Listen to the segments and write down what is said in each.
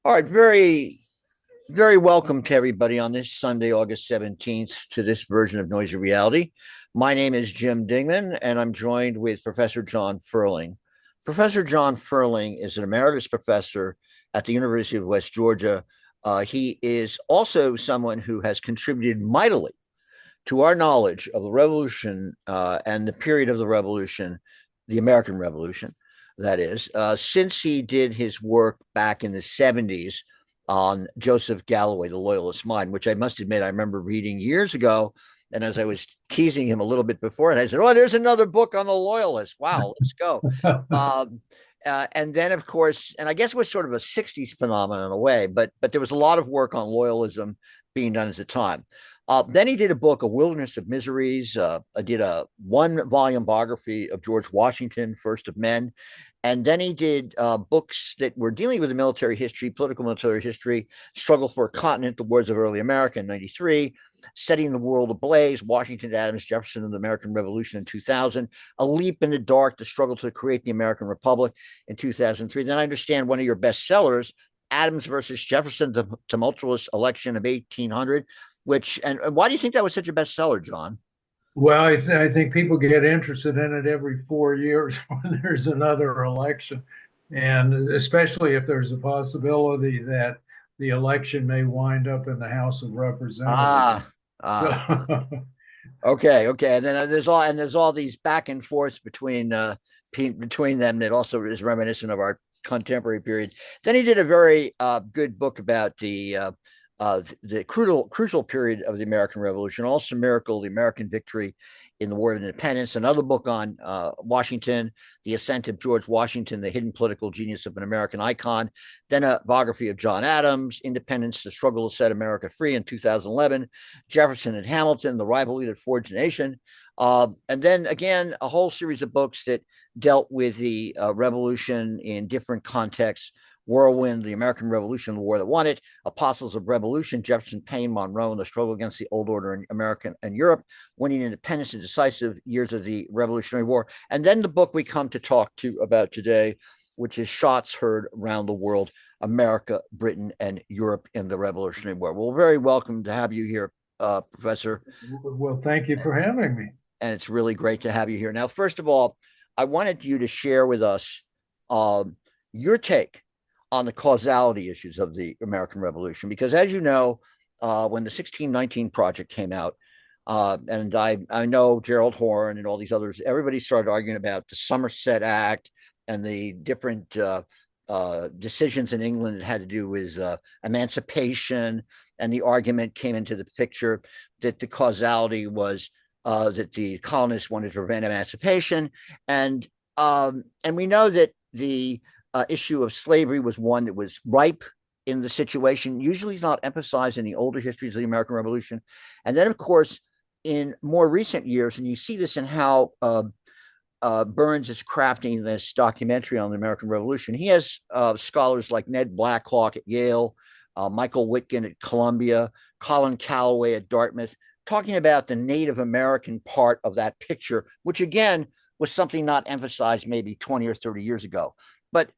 All right, very welcome to everybody on this Sunday, August 17th, to this version of Noisy Reality. My name is Jim Dingman, and I'm joined with Professor John Ferling. Professor John Ferling is an emeritus professor at the University of West Georgia. He is also someone who has contributed mightily to our knowledge of the Revolution and the period of the Revolution, the American Revolution, that is, since he did his work back in the 70s on Joseph Galloway, The Loyalist Mind, which I must admit I remember reading years ago. And as I was teasing him a little bit before, and I said, "Oh, there's another book on the Loyalists. Wow, let's go." Um, and then, of course, and I guess it was sort of a '60s phenomenon in a way, but there was a lot of work on loyalism being done at the time. Then he did a book, A Wilderness of Miseries. I did a one-volume biography of George Washington, First of Men. And then he did books that were dealing with the military history, political military history, Struggle for a Continent, The Wars of Early America in 93, Setting the World Ablaze, Washington, Adams, Jefferson, and the American Revolution in 2000, A Leap in the Dark, The Struggle to Create the American Republic in 2003. Then I understand one of your bestsellers, Adams versus Jefferson, The Tumultuous Election of 1800, and why do you think that was such a bestseller, John? Well, I think people get interested in it every 4 years when there's another election. And especially if there's a possibility that the election may wind up in the House of Representatives. Ah, So, ah, okay. And then there's all these back and forths between them that also is reminiscent of our contemporary period. Then he did a very good book about the crucial period of the American Revolution, also Miracle, the American Victory in the War of Independence, another book on Washington, The Ascent of George Washington, the Hidden Political Genius of an American Icon, then a biography of John Adams, Independence, the Struggle to Set America Free in 2011, Jefferson and Hamilton, the Rivalry that Forged a Nation, and then again, a whole series of books that dealt with the revolution in different contexts. Whirlwind, the American Revolution, the War That Won It, Apostles of Revolution, Jefferson, Paine, Monroe, and the Struggle Against the Old Order in America and Europe, Winning Independence and Decisive Years of the Revolutionary War. And then the book we come to talk to about today, which is Shots Heard Around the World, America, Britain, and Europe in the Revolutionary War. Well, very welcome to have you here, Professor. well, thank you for having me. And it's really great to have you here. Now, first of all, I wanted you to share with us your take on the causality issues of the American Revolution, because as you know, when the 1619 Project came out, and I know Gerald Horne and all these others, everybody started arguing about the Somerset Act and the different decisions in England that had to do with emancipation, and the argument came into the picture that the causality was that the colonists wanted to prevent emancipation, and we know that the issue of slavery was one that was ripe in the situation, usually not emphasized in the older histories of the American Revolution. And then, of course, in more recent years, and you see this in how Burns is crafting this documentary on the American Revolution, he has scholars like Ned Blackhawk at Yale, Michael Witkin at Columbia, Colin Calloway at Dartmouth, talking about the Native American part of that picture, which again was something not emphasized maybe 20 or 30 years ago. But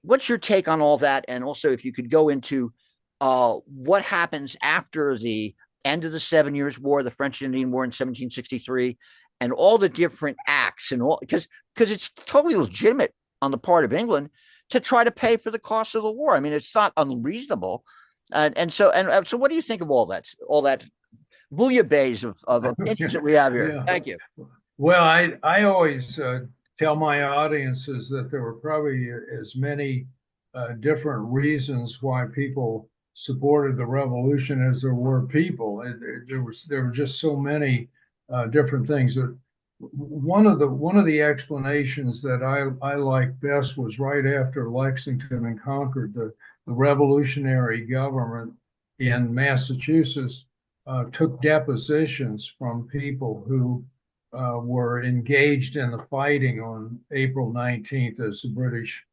what's your take on all that? And also, if you could go into what happens after the end of the 7 Years' War, the French Indian War in 1763, and all the different acts, and all because it's totally legitimate on the part of England to try to pay for the cost of the war. I mean, it's not unreasonable. So, what do you think of all that bouillabaisse of opinions that we have here? Yeah. Thank you. Well, I always tell my audiences that there were probably as many different reasons why people supported the revolution as there were people. There were just so many different things. That one of the explanations that I like best was right after Lexington and Concord, the revolutionary government in Massachusetts took depositions from people who were engaged in the fighting on April 19th as the British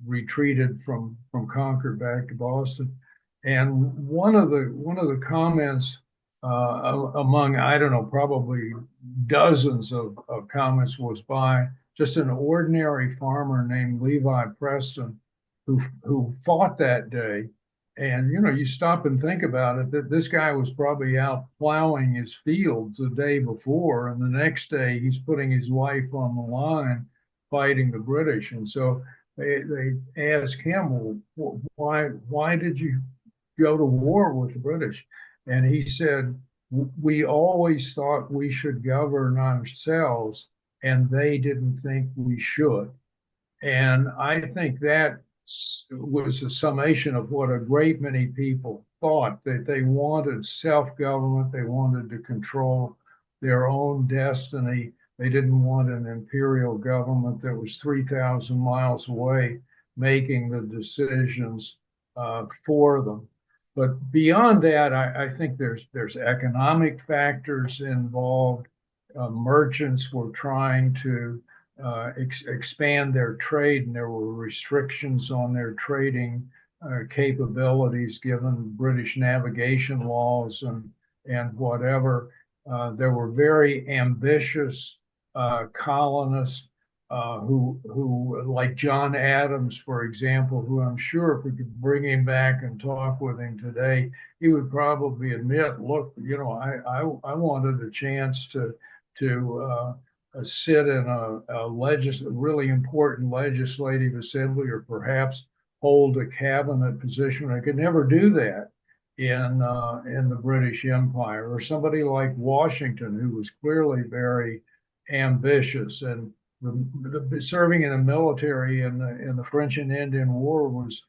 retreated from Concord back to Boston. And one of the comments among, I don't know, probably dozens of comments was by just an ordinary farmer named Levi Preston, who fought that day. And you stop and think about it, that this guy was probably out plowing his fields the day before, and the next day he's putting his life on the line fighting the British. And so they asked him, well, why did you go to war with the British? And he said, we always thought we should govern ourselves, and they didn't think we should. And I think that was a summation of what a great many people thought, that they wanted self-government, they wanted to control their own destiny. They didn't want an imperial government that was 3,000 miles away making the decisions for them. But beyond that, I think there's economic factors involved. Merchants were trying to expand their trade, and there were restrictions on their trading capabilities given British navigation laws and whatever. There were very ambitious colonists who, like John Adams, for example, who I'm sure if we could bring him back and talk with him today, he would probably admit, look, I wanted a chance to sit in a really important legislative assembly, or perhaps hold a cabinet position. I could never do that in the British Empire. Or somebody like Washington, who was clearly very ambitious, and serving in the military in the French and Indian War was,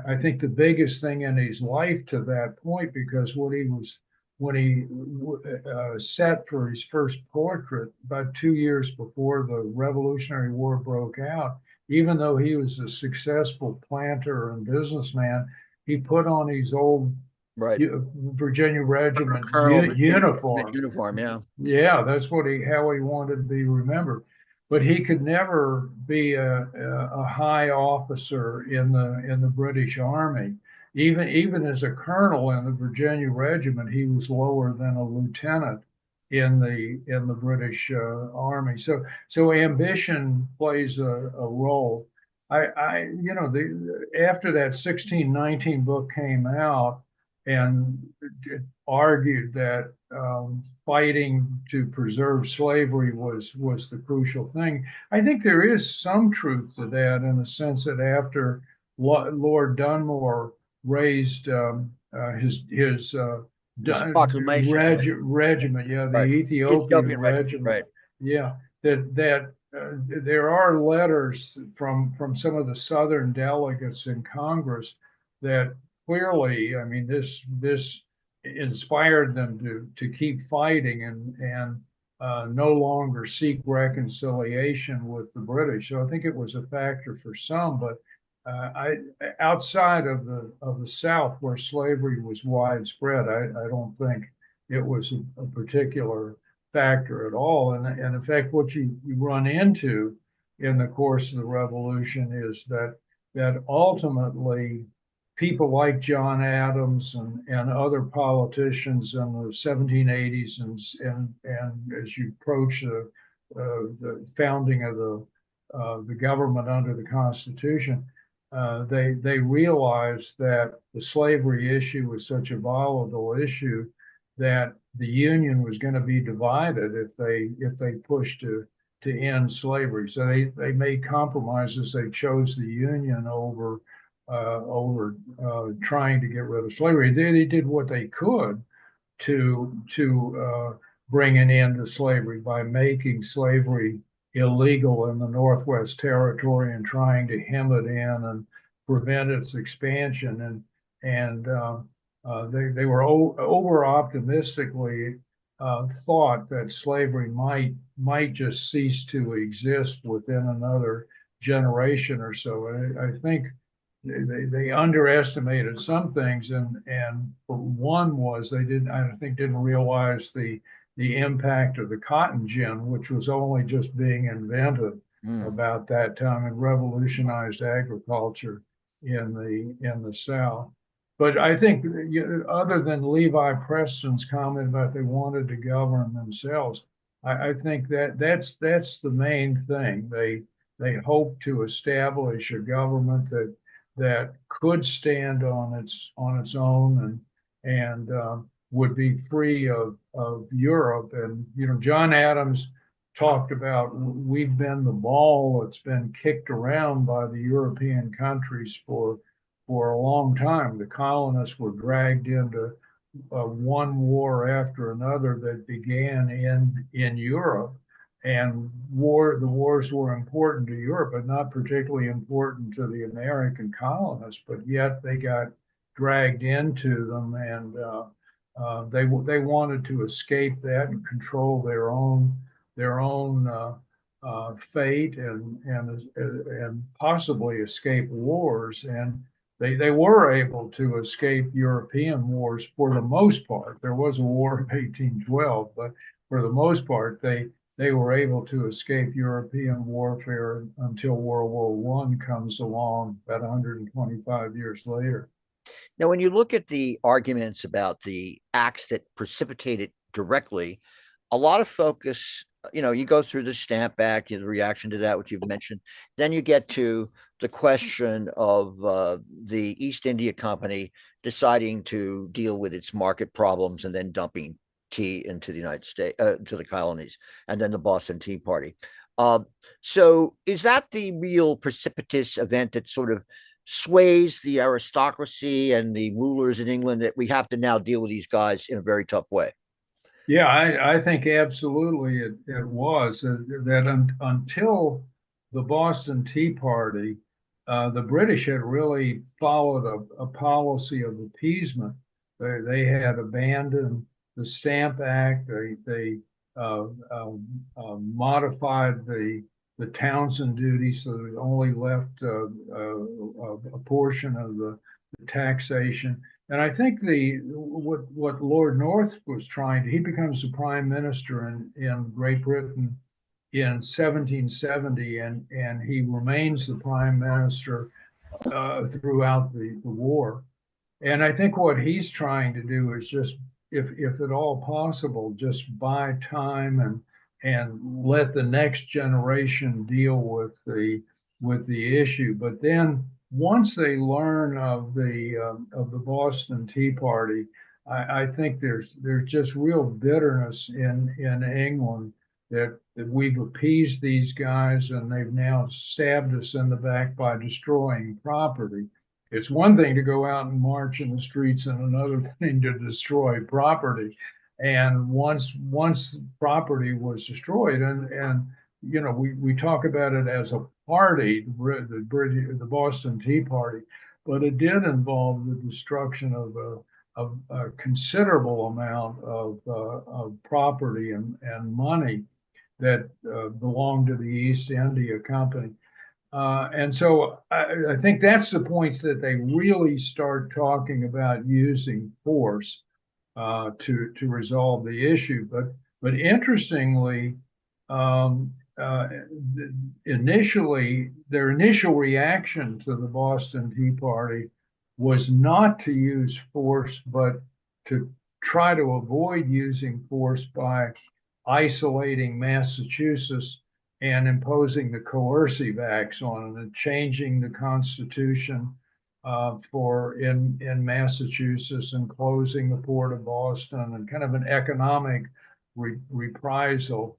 I think, the biggest thing in his life to that point, because when he sat for his first portrait about 2 years before the Revolutionary War broke out, even though he was a successful planter and businessman, he put on his old Virginia Regiment uniform. Yeah. Yeah, that's how he wanted to be remembered. But he could never be a high officer in the British Army. Even as a colonel in the Virginia Regiment, he was lower than a lieutenant in the British Army. So ambition plays a role. After that 1619 book came out and it argued that fighting to preserve slavery was the crucial thing, I think there is some truth to that, in the sense that after Lord Dunmore raised his proclamation regiment, the Ethiopian regiment, that there are letters from some of the Southern delegates in Congress that clearly, I mean, this inspired them to keep fighting and no longer seek reconciliation with the British. So I think it was a factor for some, but outside of the South, where slavery was widespread, I don't think it was a particular factor at all. And in fact, what you run into in the course of the Revolution is that ultimately people like John Adams and other politicians in the 1780s and as you approach the founding of the government under the Constitution, they realized that the slavery issue was such a volatile issue that the Union was going to be divided if they pushed to end slavery. So they made compromises. They chose the Union over trying to get rid of slavery. They did what they could to bring an end to slavery by making slavery illegal in the Northwest Territory and trying to hem it in and prevent its expansion. And they were over optimistically thought that slavery might just cease to exist within another generation or so. And I think they underestimated some things, and one was I didn't realize the impact of the cotton gin, which was only just being invented about that time and revolutionized agriculture in the South. But I think, other than Levi Preston's comment about they wanted to govern themselves, I think that's the main thing. They hope to establish a government that could stand on its own and would be free of Europe. And John Adams talked about, we've been the ball that's been kicked around by the European countries for a long time. The colonists were dragged into one war after another that began in Europe. And the wars were important to Europe, but not particularly important to the American colonists. But yet they got dragged into them, and they wanted to escape that and control their own fate and possibly escape wars. And they were able to escape European wars for the most part. There was a war of 1812, but for the most part, they were able to escape European warfare until World War I comes along about 125 years later. Now, when you look at the arguments about the acts that precipitated directly, a lot of focus, you go through the Stamp Act, the reaction to that, which you've mentioned. Then you get to the question of the East India Company deciding to deal with its market problems and then dumping tea into the United States, to the colonies, and then the Boston Tea Party. So is that the real precipitous event that sort of sways the aristocracy and the rulers in England, that we have to now deal with these guys in a very tough way? Yeah, I think absolutely it was that until the Boston Tea Party, the British had really followed a policy of appeasement. They had abandoned the Stamp Act. They modified the Townshend duty so that it only left a portion of the taxation. And I think what Lord North was trying to, he becomes the prime minister in Great Britain in 1770, and he remains the prime minister throughout the war. And I think what he's trying to do is just, if at all possible, just buy time and let the next generation deal with the issue. But then once they learn of the Boston Tea Party, I think there's just real bitterness in England that we've appeased these guys and they've now stabbed us in the back by destroying property. It's one thing to go out and march in the streets and another thing to destroy property. And once property was destroyed, and we talk about it as a party, the Boston Tea Party, but it did involve the destruction of a considerable amount of property and money that belonged to the East India Company. And so I think that's the point that they really start talking about using force to resolve the issue. But interestingly, initially, their initial reaction to the Boston Tea Party was not to use force, but to try to avoid using force by isolating Massachusetts and imposing the coercive acts on it and changing the Constitution in Massachusetts and closing the port of Boston, and kind of an economic reprisal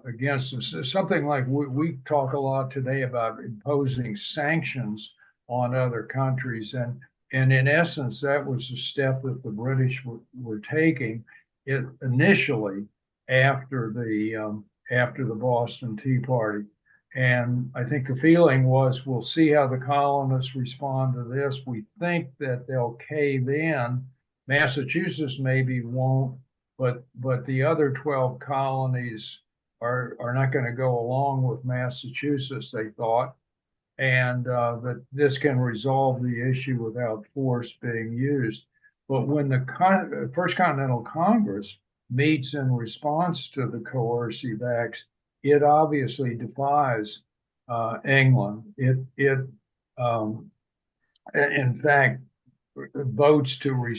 against them. Something like we talk a lot today about imposing sanctions on other countries, and in essence, that was the step that the British were taking initially after the Boston Tea Party. And I think the feeling was, we'll see how the colonists respond to this. We think that they'll cave in. Massachusetts maybe won't, but the other 12 colonies are not going to go along with Massachusetts, they thought, and that this can resolve the issue without force being used. But when the First Continental Congress meets in response to the coercive acts, it obviously defies England. It in fact votes to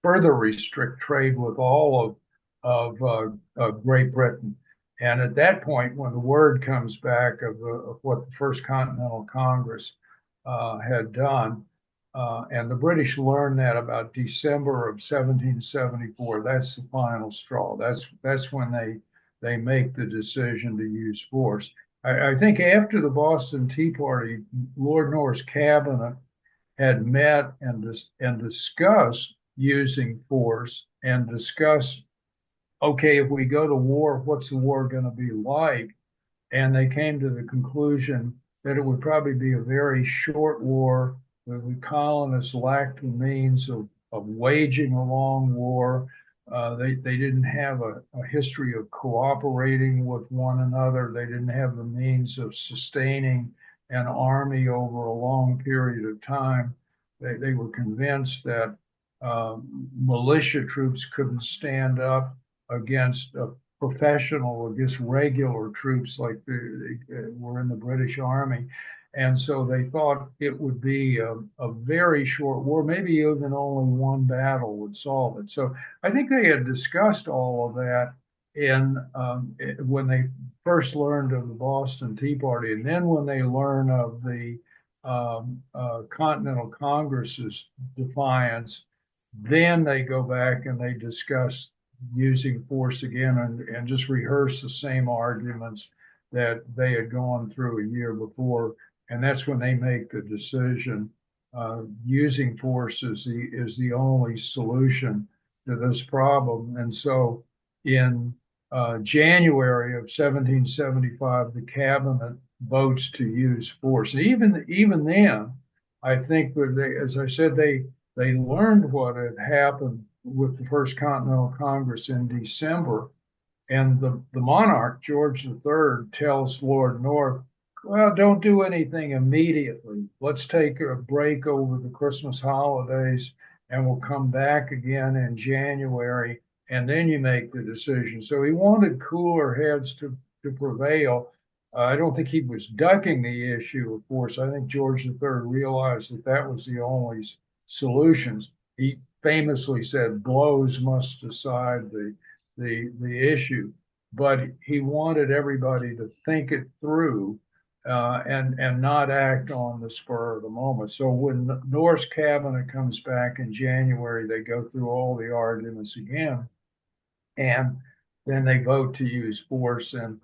further restrict trade with all of Great Britain. And at that point, when the word comes back of what the First Continental Congress had done. And the British learned that about December of 1774. That's the final straw. That's when they make the decision to use force. I think after the Boston Tea Party, Lord North's cabinet had met and discussed using force and discussed, okay, if we go to war, what's the war going to be like? And they came to the conclusion that it would probably be a very short war. The colonists lacked the means of waging a long war. They didn't have a history of cooperating with one another. They didn't have the means of sustaining an army over a long period of time. They were convinced that militia troops couldn't stand up against professional against regular troops like were in the British Army. And so they thought it would be a very short war, maybe even only one battle would solve it. So I think they had discussed all of that when they first learned of the Boston Tea Party. And then when they learn of the Continental Congress's defiance, then they go back and they discuss using force again and just rehearse the same arguments that they had gone through a year before. And that's when they make the decision. Using force is the only solution to this problem. And so in January of 1775, the cabinet votes to use force. And even then, I think that as I said, they learned what had happened with the First Continental Congress in December. And the monarch, George III, tells Lord North, well, don't do anything immediately. Let's take a break over the Christmas holidays and we'll come back again in January and then you make the decision. So he wanted cooler heads to prevail. I don't think he was ducking the issue, of course. I think George III realized that that was the only solutions. He famously said blows must decide the issue, but he wanted everybody to think it through and not act on the spur of the moment. So when North's cabinet comes back in January, they go through all the arguments again, and then they vote to use force. And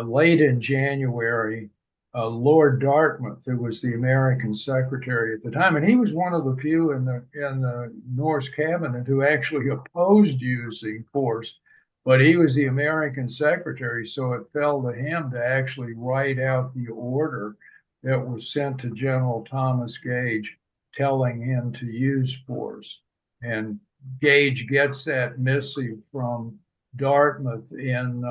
late in January, Lord Dartmouth, who was the American secretary at the time, and he was one of the few in the North's cabinet who actually opposed using force, but he was the American secretary, so it fell to him to actually write out the order that was sent to General Thomas Gage telling him to use force. And Gage gets that missive from Dartmouth in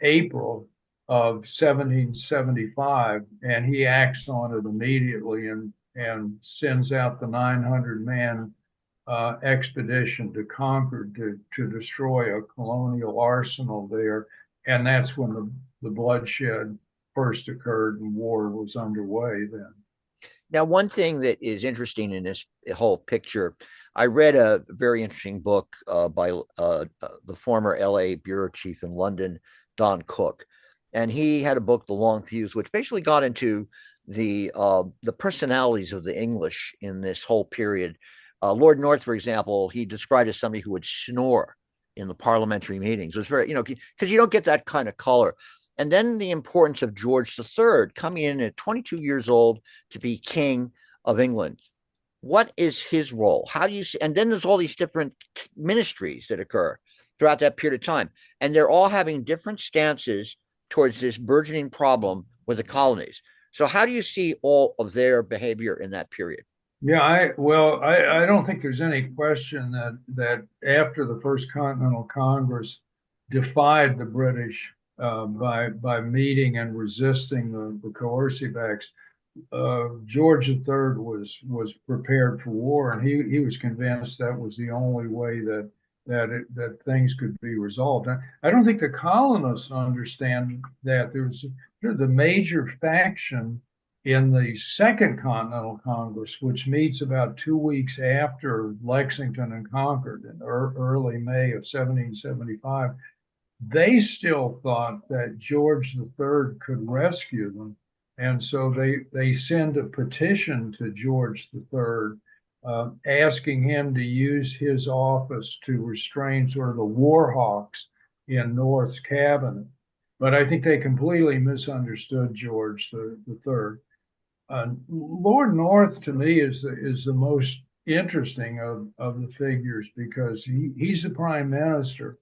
April of 1775, and he acts on it immediately and sends out the 900-man expedition to Concord to destroy a colonial arsenal there. And that's when the bloodshed first occurred and war was underway then. Now, one thing that is interesting in this whole picture, I read a very interesting book by the former LA bureau chief in London, Don Cook. And he had a book, The Long Fuse, which basically got into the personalities of the English in this whole period. Lord North, for example, he described as somebody who would snore in the parliamentary meetings. It was very, because you don't get that kind of color. And then the importance of George III coming in at 22 years old to be King of England. What is his role? How do you see? And then there's all these different ministries that occur throughout that period of time. And they're all having different stances towards this burgeoning problem with the colonies. So how do you see all of their behavior in that period? Yeah, I don't think there's any question that after the First Continental Congress defied the British by meeting and resisting the coercive acts, George III was prepared for war, and he was convinced that was the only way that things could be resolved. I don't think the colonists understand that there's the major faction in the Second Continental Congress, which meets about 2 weeks after Lexington and Concord in early May of 1775. They still thought that George III could rescue them. And so they send a petition to George III, asking him to use his office to restrain sort of the war hawks in North's cabinet. But I think they completely misunderstood George the Third. Lord North to me is the most interesting of the figures because he's the prime minister,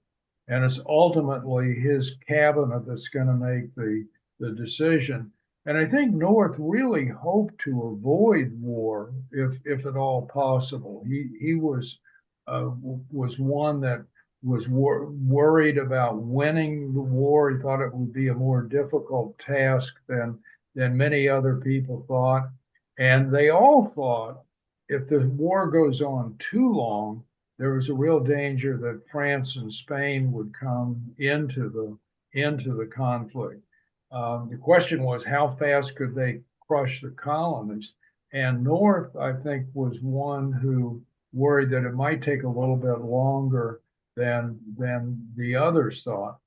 and it's ultimately his cabinet that's going to make the decision. And I think North really hoped to avoid war if at all possible. He was one that was worried about winning the war. He thought it would be a more difficult task than many other people thought. And they all thought if the war goes on too long, there was a real danger that France and Spain would come into the conflict. The question was how fast could they crush the colonies? And North, I think, was one who worried that it might take a little bit longer than the others thought.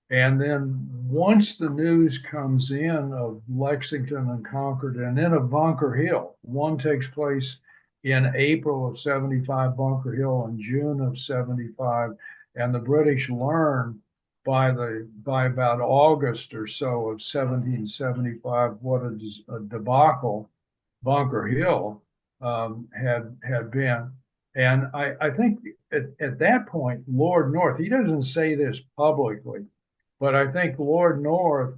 And then once the news comes in of Lexington and Concord and then of Bunker Hill, one takes place in April of 75, Bunker Hill in June of 75, and the British learn by about August or so of 1775 what a debacle Bunker Hill had been. And I think at that point, Lord North, he doesn't say this publicly, but I think Lord North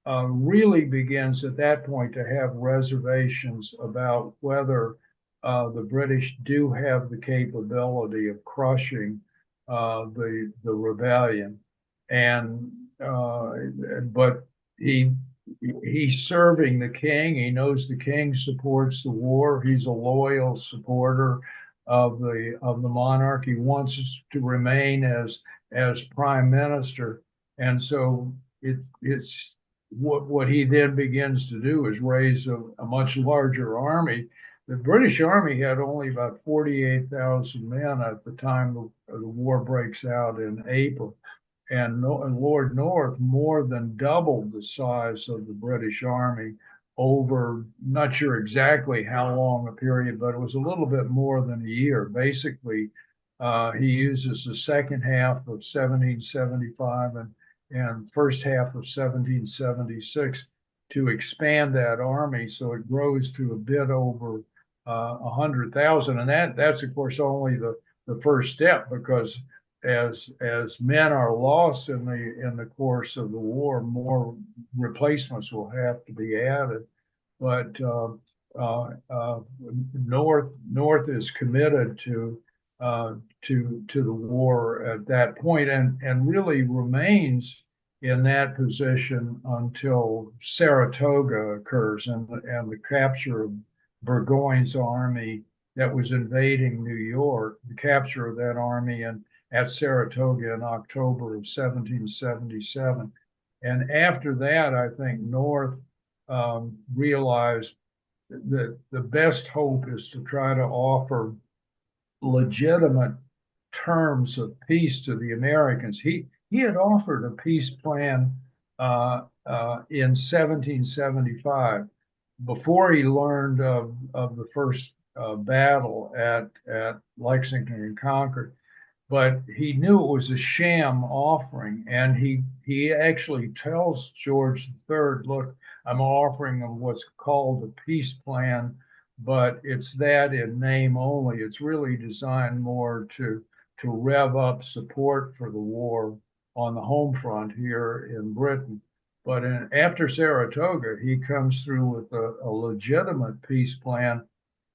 really begins at that point to have reservations about whether the British do have the capability of crushing the rebellion. And but he's serving the king. He knows the king supports the war. He's a loyal supporter of the monarch. He wants to remain as prime minister. And so it's what he then begins to do is raise a much larger army. The British Army had only about 48,000 men at the time the war breaks out in April. And Lord North more than doubled the size of the British Army over, not sure exactly how long a period, but it was a little bit more than a year. Basically, he uses the second half of 1775 and first half of 1776 to expand that army so it grows to a bit over 100,000. And that's of course only the first step, because as men are lost in the course of the war, more replacements will have to be added. But North is committed to the war at that point, and really remains in that position until Saratoga occurs and the capture of Burgoyne's army that was invading New York, the capture of that army at Saratoga in October of 1777. And after that, I think North realized that the best hope is to try to offer legitimate terms of peace to the Americans. He had offered a peace plan in 1775 before he learned of the first battle at Lexington and Concord. But he knew it was a sham offering, and he actually tells George III, look, I'm offering him what's called a peace plan, but it's that in name only. It's really designed more to rev up support for the war on the home front here in Britain. But after Saratoga, he comes through with a legitimate peace plan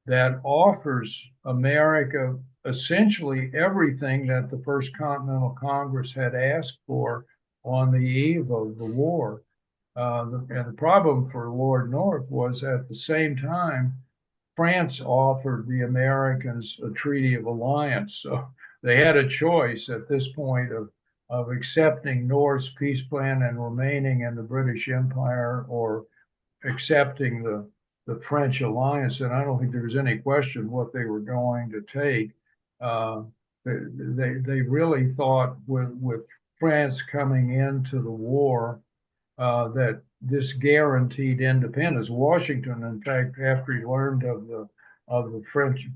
that offers America essentially everything that the First Continental Congress had asked for on the eve of the war. And the problem for Lord North was at the same time, France offered the Americans a treaty of alliance. So they had a choice at this point of accepting North's peace plan and remaining in the British Empire, or accepting the French alliance. And I don't think there was any question what they were going to take. They really thought with France coming into the war, that this guaranteed independence. Washington, in fact, after he learned of the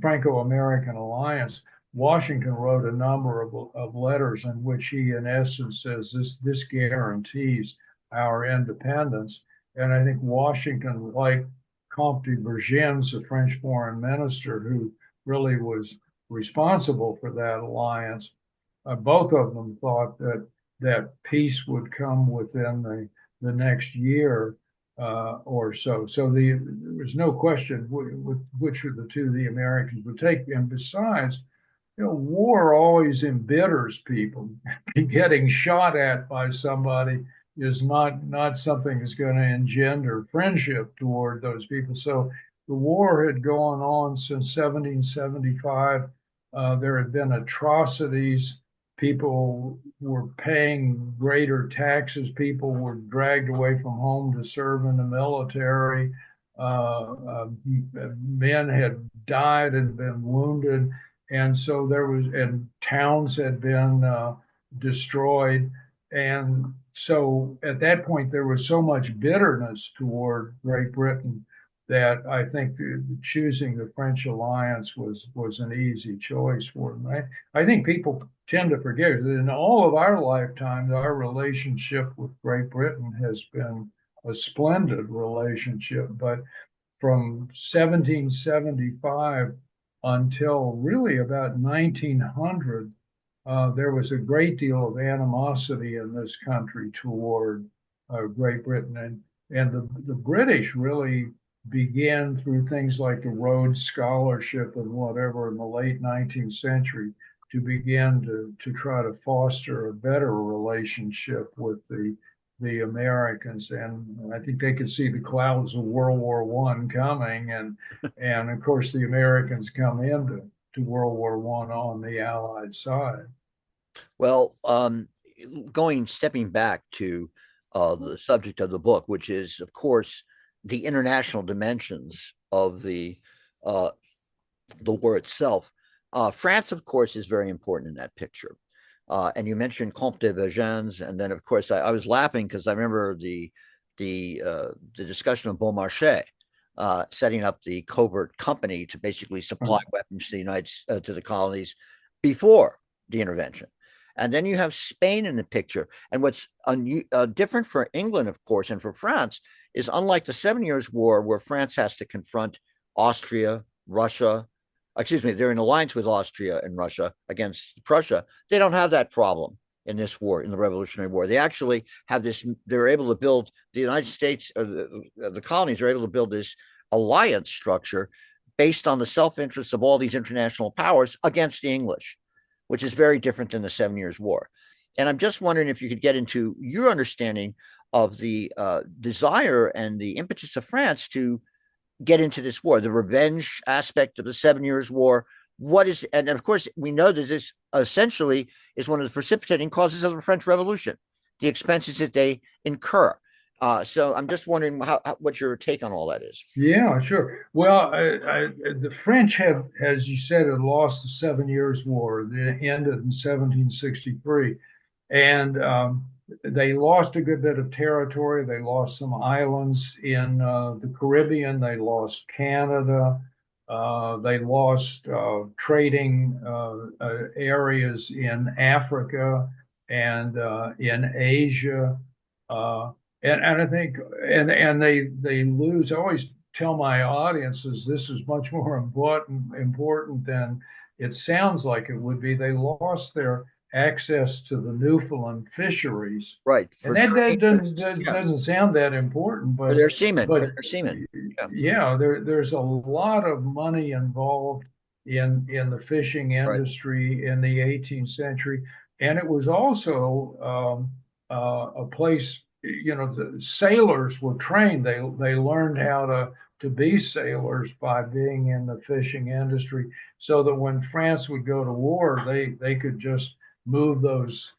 Franco-American alliance, Washington wrote a number of letters in which he, in essence, says this guarantees our independence. And I think Washington, like 𝗔𝗺𝗏𝗃, the French foreign minister, who really was responsible for that alliance, both of them thought that peace would come within the next year or so. So there was no question which of the two the Americans would take. And besides, war always embitters people. Getting shot at by somebody is not something that's going to engender friendship toward those people. So the war had gone on since 1775. There had been atrocities. People were paying greater taxes. People were dragged away from home to serve in the military. Men had died and been wounded. And so and towns had been destroyed. And so at that point, there was so much bitterness toward Great Britain that I think choosing the French alliance was an easy choice for them. I think people tend to forget that in all of our lifetimes, our relationship with Great Britain has been a splendid relationship. But from 1775 until really about 1900, there was a great deal of animosity in this country toward Great Britain. And the British really began through things like the Rhodes Scholarship and whatever in the late 19th century to begin to try to foster a better relationship with the Americans. And I think they could see the clouds of World War I coming. And of course, the Americans come into World War I on the Allied side. Well, stepping back to the subject of the book, which is, of course, the international dimensions of the war itself. France, of course, is very important in that picture. And you mentioned 𝗏𝗏𝗃𝗏𝗃, and then, of course, I was laughing because I remember the discussion of 𝗏𝗏𝗃𝗏𝗃 setting up the covert company to basically supply weapons to the colonies before the intervention. And then you have Spain in the picture. And what's different for England, of course, and for France is, unlike the 7 Years' War, where France has to confront Austria, Russia, they're in alliance with Austria and Russia against Prussia. They don't have that problem in this war, in the Revolutionary War. They actually have this, they're able to build, the United States, or the colonies are able to build this alliance structure based on the self-interest of all these international powers against the English, which is very different than the 7 Years' War. And I'm just wondering if you could get into your understanding of the desire and the impetus of France to get into this war, the revenge aspect of the 7 Years' War. And of course, we know that this essentially is one of the precipitating causes of the French Revolution, the expenses that they incur. So I'm just wondering what your take on all that is. Yeah, sure. Well, the French have, as you said, had lost the 7 Years' War. It ended in 1763. And they lost a good bit of territory. They lost some islands in the Caribbean. They lost Canada. They lost trading areas in Africa and in Asia. And I think, and they lose. I always tell my audiences this is much more important than it sounds like it would be. They lost their access to the Newfoundland fisheries, right? And that doesn't sound that important, but they're seamen. Yeah, there's a lot of money involved in the fishing industry in the 18th century, and it was also a place. The sailors were trained. They learned how to be sailors by being in the fishing industry, so that when France would go to war, they could just move those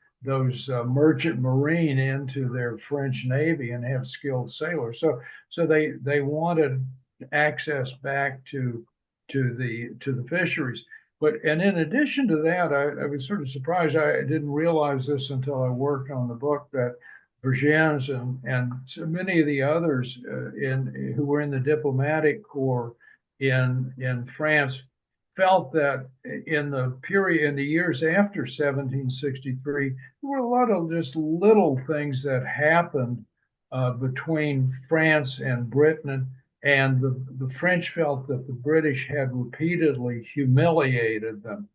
merchant marine into their French Navy and have skilled sailors. So they wanted access back to the fisheries. And in addition to that, I was sort of surprised. I didn't realize this until I worked on the book, that Vergennes and so many of the others who were in the diplomatic corps in France felt that in the years after 1763, there were a lot of just little things that happened between France and Britain, and the French felt that the British had repeatedly humiliated them.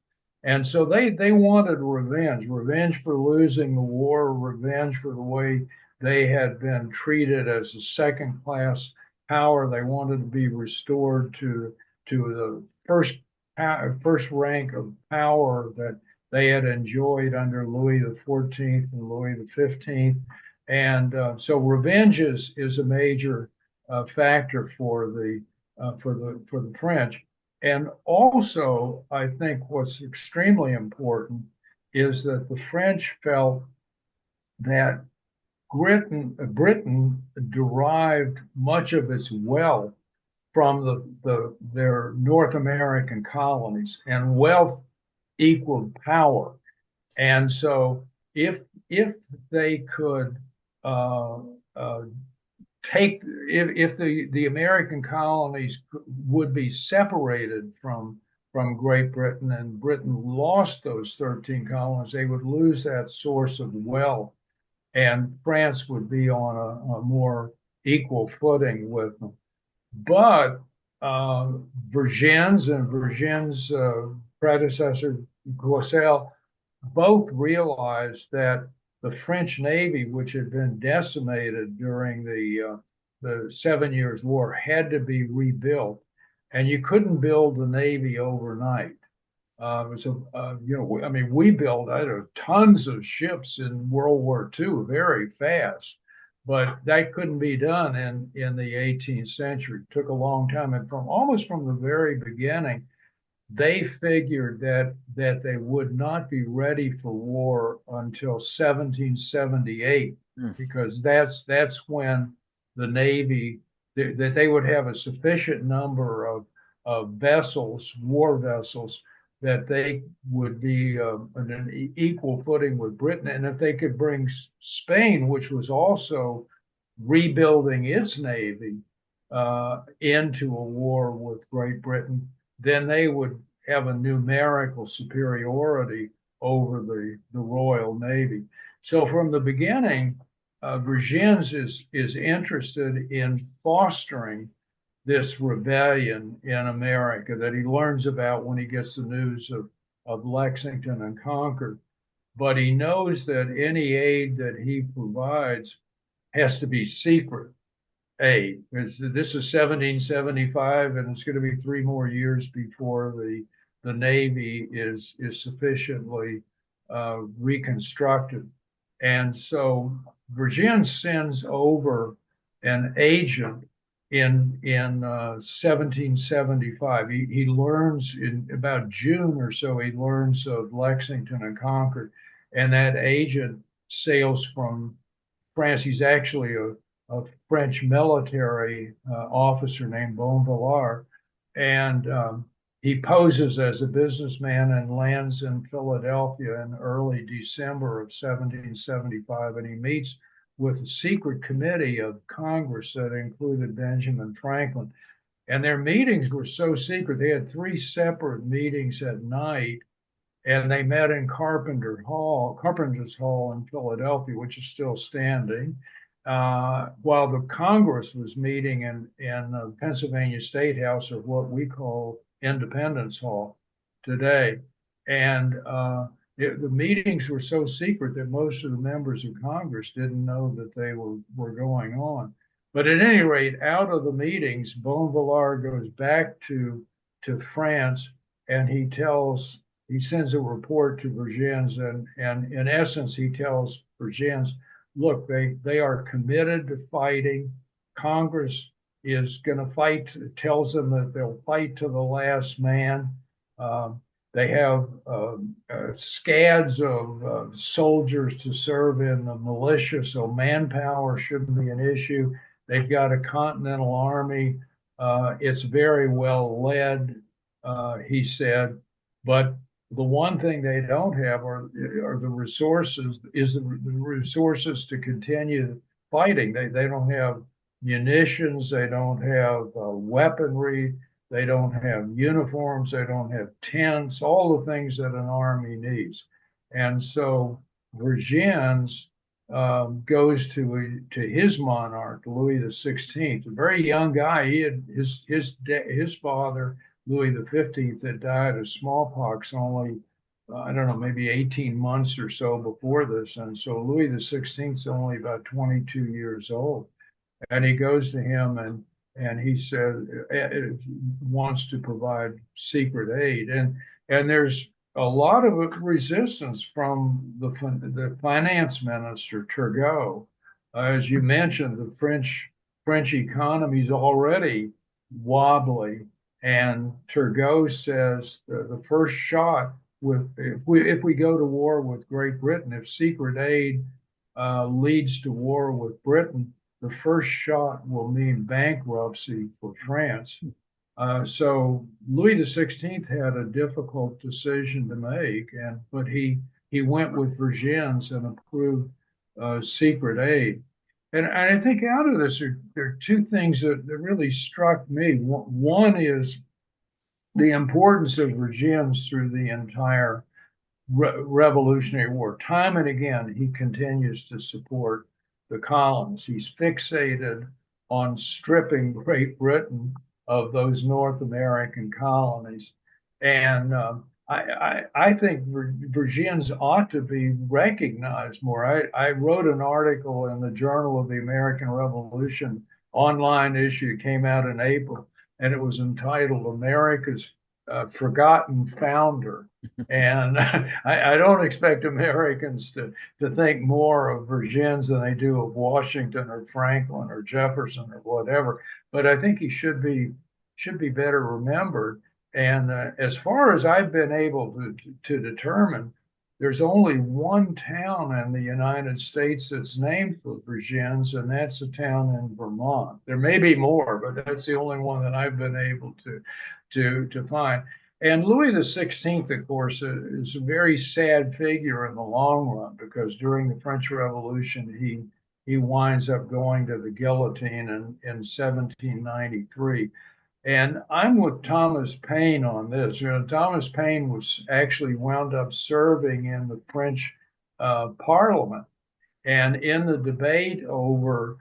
And so they wanted revenge for losing the war, revenge for the way they had been treated as a second class power. They wanted to be restored to the first rank of power that they had enjoyed under Louis XIV and Louis XV. And so revenge is a major factor for the French. And also, I think what's extremely important is that the French felt that Britain derived much of its wealth from their North American colonies, and wealth equaled power. And so, if they could if the American colonies would be separated from Great Britain, and Britain lost those 13 colonies, they would lose that source of wealth, and France would be on a more equal footing with them. But Vergennes and Vergennes' predecessor, 𝗔𝗺𝗃𝗏, both realized that the French Navy, which had been decimated during the 7 Years' War, had to be rebuilt, and you couldn't build the Navy overnight. I mean, we built tons of ships in World War II very fast, but that couldn't be done in the 18th century. It took a long time, and almost from the very beginning, they figured that they would not be ready for war until 1778, because that's when the Navy, that they would have a sufficient number of vessels, war vessels, that they would be on an equal footing with Britain. And if they could bring Spain, which was also rebuilding its Navy, into a war with Great Britain, then they would have a numerical superiority over the Royal Navy. So from the beginning, Vergennes is interested in fostering this rebellion in America that he learns about when he gets the news of Lexington and Concord. But he knows that any aid that he provides has to be secret aid. This is 1775, and it's going to be 3 more years before the Navy is sufficiently reconstructed. And so Vergennes sends over an agent in 1775. He learns in about June or so, he learns of Lexington and Concord, and that agent sails from France. He's actually a French military officer named 𝗏𝗏𝗏𝗏𝗏𝗏𝗏, and he poses as a businessman and lands in Philadelphia in early December of 1775, and he meets with a secret committee of Congress that included Benjamin Franklin. And their meetings were so secret, they had 3 separate meetings at night, and they met in Carpenter's Hall in Philadelphia, which is still standing, while the Congress was meeting in the Pennsylvania State House, or what we call Independence Hall today. And the meetings were so secret that most of the members of Congress didn't know that they were going on. But at any rate, out of the meetings, 𝗏𝗏𝗏𝗏𝗏𝗏𝗏 goes back to France, and he sends a report to Vergennes, and in essence, he tells Vergennes, look, they are committed to fighting. Congress is going to fight, tells them that they'll fight to the last man. They have scads of soldiers to serve in the militia, so manpower shouldn't be an issue. They've got a continental army. It's very well led, he said, but the one thing they don't have are the resources, the resources to continue fighting. They don't have munitions, they don't have weaponry, they don't have uniforms, they don't have tents, all the things that an army needs. And so Vergennes goes to his monarch, Louis XVI, a very young guy. He had his father, Louis XV, had died of smallpox only, I don't know, maybe 18 months or so before this. And so Louis XVI is only about 22 years old. And he goes to him and he said, wants to provide secret aid. And there's a lot of resistance from the finance minister, Turgot. As you mentioned, the French economy is already wobbly. And Turgot says the first shot if we go to war with Great Britain, if secret aid leads to war with Britain, the first shot will mean bankruptcy for France. So Louis XVI had a difficult decision to make, but he went with Vergennes and approved secret aid. And I think out of this, there are two things that really struck me. One is the importance of Vergennes through the entire Revolutionary War. Time and again, he continues to support the colonies. He's fixated on stripping Great Britain of those North American colonies. And I think Vergennes ought to be recognized more. I wrote an article in the Journal of the American Revolution online issue. It came out in April, and it was entitled America's Forgotten Founder. And I don't expect Americans to think more of Vergennes than they do of Washington or Franklin or Jefferson or whatever. But I think he should be better remembered. And as far as I've been able to determine, there's only one town in the United States that's named for Vergennes, and that's a town in Vermont. There may be more, but that's the only one that I've been able to find. And Louis XVI, of course, is a very sad figure in the long run, because during the French Revolution, he winds up going to the guillotine in 1793. And I'm with Thomas Paine on this. Thomas Paine was actually wound up serving in the French Parliament. And in the debate over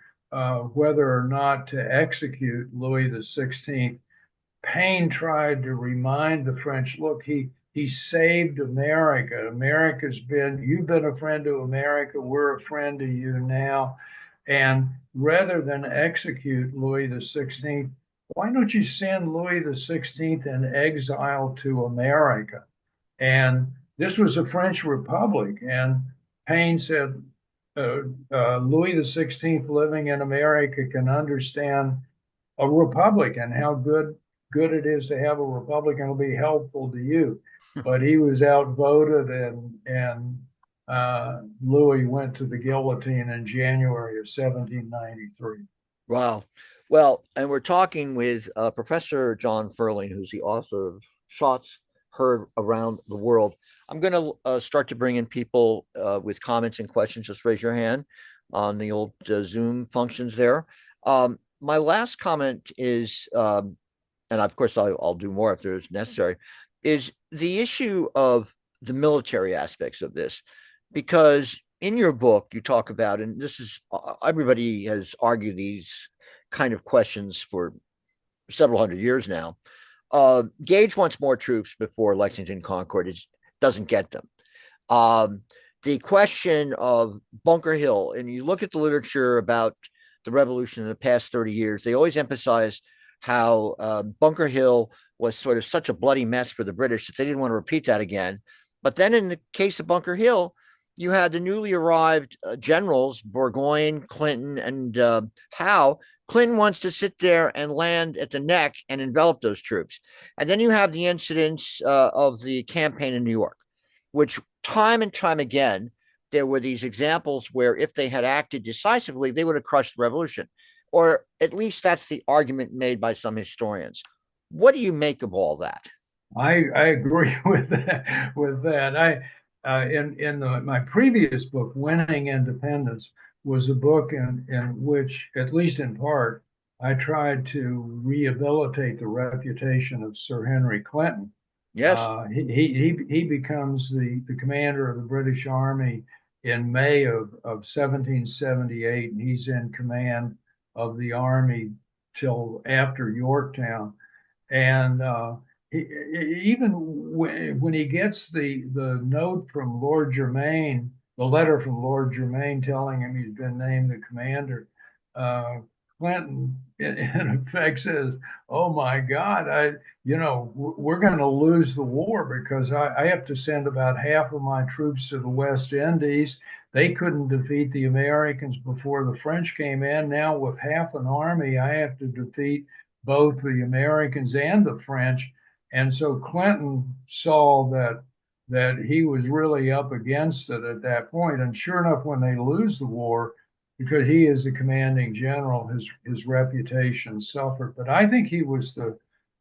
whether or not to execute Louis XVI, Paine tried to remind the French, look, he saved America. You've been a friend to America. We're a friend to you now. And rather than execute Louis XVI, why don't you Louis XVI in exile to America? And this was a French republic. And Paine said, Louis XVI living in America can understand a republic and how good it is to have a republic, and it'll be helpful to you. But he was outvoted, and Louis went to the guillotine in January of 1793. Wow. Well, and we're talking with Professor John Ferling, who's the author of Shots Heard Around the World. I'm going to start to bring in people with comments and questions. Just raise your hand on the old Zoom functions there. My last comment is, and of course I'll do more if there's necessary, is the issue of the military aspects of this. Because in your book, you talk about, and this is, everybody has argued these kind of questions for several hundred years now. Gage wants more troops before Lexington Concord. Doesn't get them. The question of Bunker Hill, and you look at the literature about the revolution in the past 30 years, they always emphasize how Bunker Hill was sort of such a bloody mess for the British that they didn't want to repeat that again. But then in the case of Bunker Hill, you had the newly arrived generals, Burgoyne, Clinton, and Howe. Clinton wants to sit there and land at the neck and envelop those troops. And then you have the incidents of the campaign in New York, which time and time again, there were these examples where if they had acted decisively, they would have crushed the revolution. Or at least that's the argument made by some historians. What do you make of all that? I agree with that. With that, my previous book, Winning Independence, was a book in which, at least in part, I tried to rehabilitate the reputation of Sir Henry Clinton. Yes. He becomes the commander of the British Army in May of 1778, and he's in command of the army till after Yorktown. And even when he gets the note from Lord Germain, the letter from Lord Germain telling him he's been named the commander, uh, Clinton in effect says, "Oh my God, we're going to lose the war because I have to send about half of my troops to the West Indies. They couldn't defeat the Americans before the French came in. Now with half an army, I have to defeat both the Americans and the French." And so Clinton saw that he was really up against it at that point. And sure enough, when they lose the war, because he is the commanding general, his reputation suffered. But I think he was the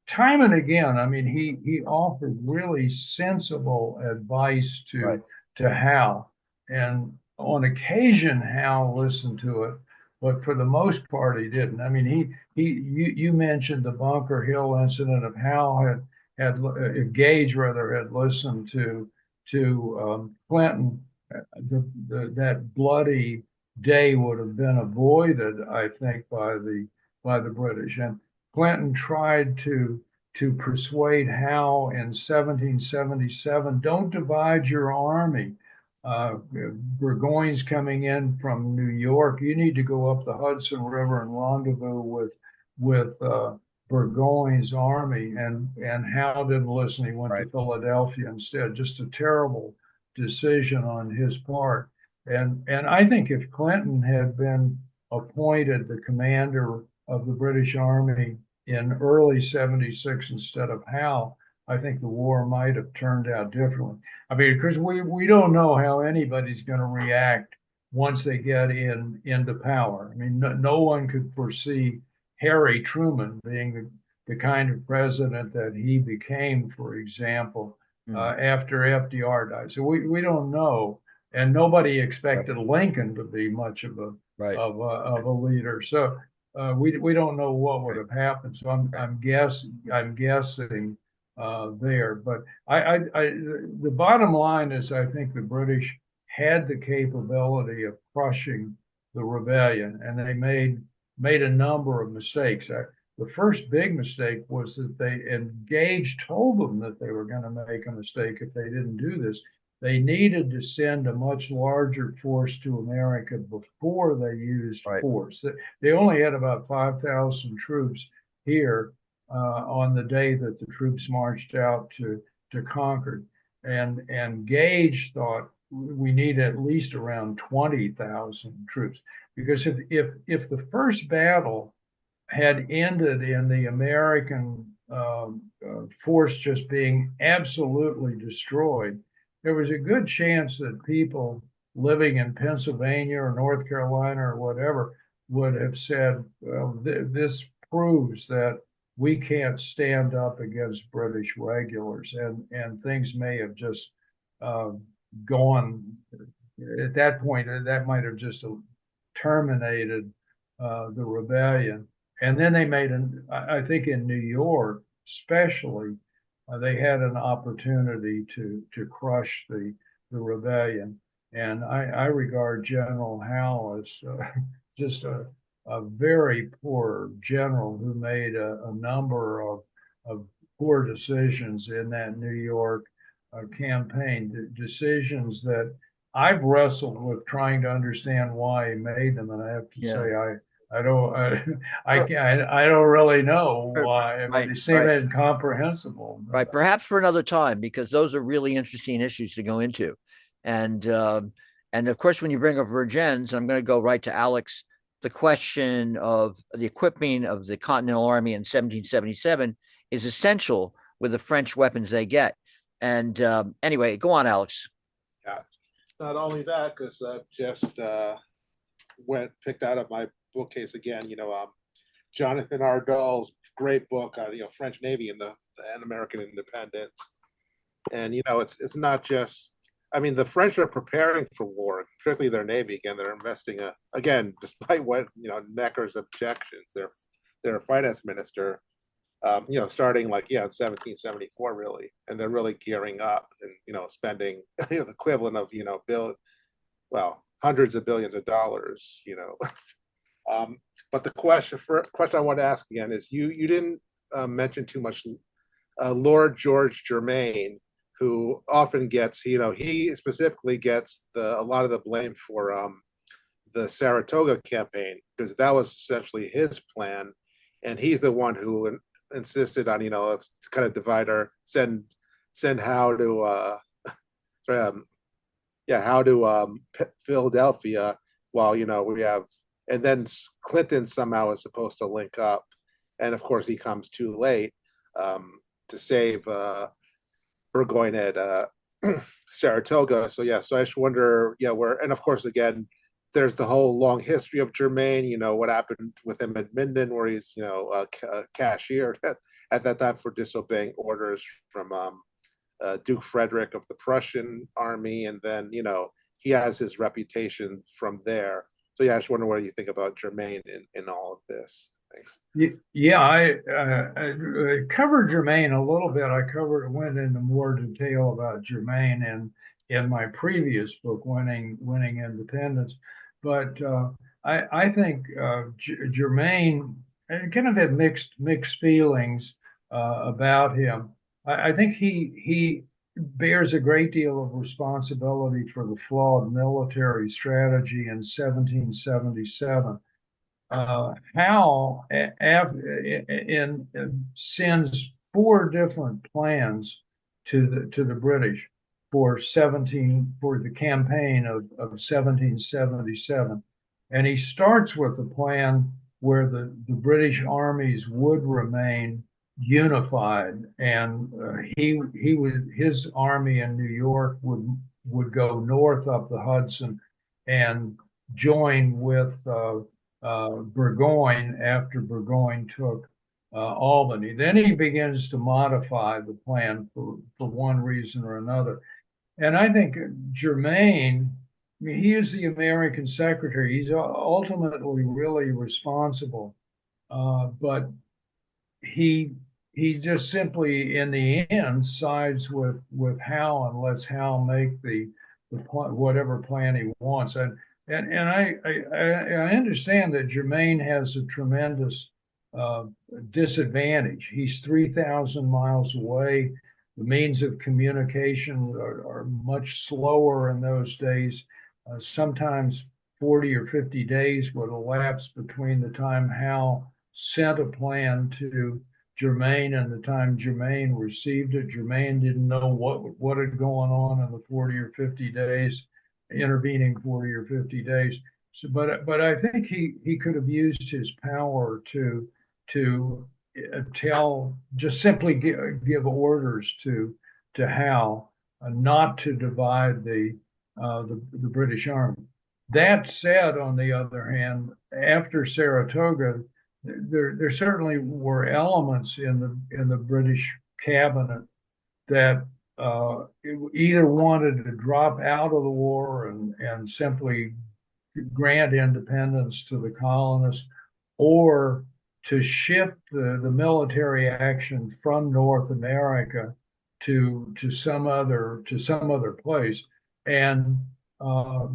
time and again. I mean, he offered really sensible advice Right. to Howe, and on occasion Howe listened to it, but for the most part he didn't. I mean, you mentioned the Bunker Hill incident of Howe Gage rather had listened to Clinton. That bloody day would have been avoided, I think, by the British. And Clinton tried to persuade Howe in 1777, don't divide your army. Burgoyne's coming in from New York. You need to go up the Hudson River and rendezvous with Burgoyne's army. And Howe didn't listen. He went to Right. Philadelphia instead. Just a terrible decision on his part. And I think if Clinton had been appointed the commander of the British Army in early 76 instead of Howe, I think the war might have turned out differently. I mean, because we don't know how anybody's going to react once they get into power. I mean, no one could foresee Harry Truman being the kind of president that he became, for example, Mm. after FDR died. So we don't know, and nobody Right. expected Lincoln to be much Right. of a leader. So we don't know what would Right. have happened. So Right. I'm guessing there. But the bottom line is, I think the British had the capability of crushing the rebellion, and they made a number of mistakes. The first big mistake was that Gage told them that they were going to make a mistake if they didn't do this. They needed to send a much larger force to America before they used Right. force. They only had about 5,000 troops here on the day that the troops marched out to Concord. And Gage thought we need at least around 20,000 troops, because if the first battle had ended in the American force just being absolutely destroyed, there was a good chance that people living in Pennsylvania or North Carolina or whatever would have said, well, this proves that we can't stand up against British regulars, and things may have just uh, gone at that point. That might have just terminated the rebellion. And then they made I think in New York, especially, they had an opportunity to crush the rebellion. And I regard General Howe as just a very poor general who made a number of poor decisions in that New York campaign, decisions that I've wrestled with trying to understand why he made them, and I have to Yeah. say I don't I don't really know why. I mean, Right. they seem Right. incomprehensible. Right. Perhaps for another time, because those are really interesting issues to go into. And of course, when you bring up Vergennes, I'm going to go right to Alex. The question of the equipping of the Continental Army in 1777 is essential with the French weapons they get. And anyway, go on, Alex. Yeah. Not only that, because I just picked out of my bookcase again. Jonathan Ardall's great book on French Navy in the and American independence. And it's not just. I mean, the French are preparing for war, particularly their navy. Again, they're investing again, despite what Necker's objections. Their finance minister, starting like in 1774, really, and they're really gearing up and spending the equivalent of hundreds of billions of dollars. But the question I want to ask again is you didn't mention too much Lord George Germain, who often gets, he specifically gets a lot of the blame for the Saratoga campaign, because that was essentially his plan. And he's the one who insisted on, let's kind of divide send Howe to, Philadelphia, while, we have, and then Clinton somehow is supposed to link up. And of course, he comes too late to save Burgoyne at Saratoga. So I just wonder, where, and of course, again, there's the whole long history of Germain, what happened with him at Minden, where he's, a cashier at that time for disobeying orders from Duke Frederick of the Prussian army. And then, he has his reputation from there. So I just wonder what you think about Germain in all of this. Thanks. Yeah, I covered Germain a little bit. I went into more detail about Germain in my previous book, Winning Independence. But I think Germain, I kind of have mixed feelings about him. I think he bears a great deal of responsibility for the flawed military strategy in 1777. Howe sends 4 different plans to the British for the campaign of 1777, and he starts with a plan where the British armies would remain unified, and his army in New York would go north up the Hudson and join with Burgoyne after Burgoyne took Albany. Then he begins to modify the plan for one reason or another. And I think Germain, I mean, he is the American secretary. He's ultimately really responsible, but he just simply, in the end, sides with Howe and lets Howe make the whatever plan he wants. And I understand that Germain has a tremendous disadvantage. He's 3,000 miles away. The means of communication are much slower in those days. Sometimes 40 or 50 days would elapse between the time Howe sent a plan to Germain and the time Germain received it. Germain didn't know what had gone on in the 40 or 50 days, intervening 40 or 50 days. So, but I think he could have used his power to just simply give orders to Howe not to divide the British Army. That said, on the other hand, after Saratoga, there certainly were elements in the British cabinet that either wanted to drop out of the war and simply grant independence to the colonists, or to shift the military action from North America to some other place, and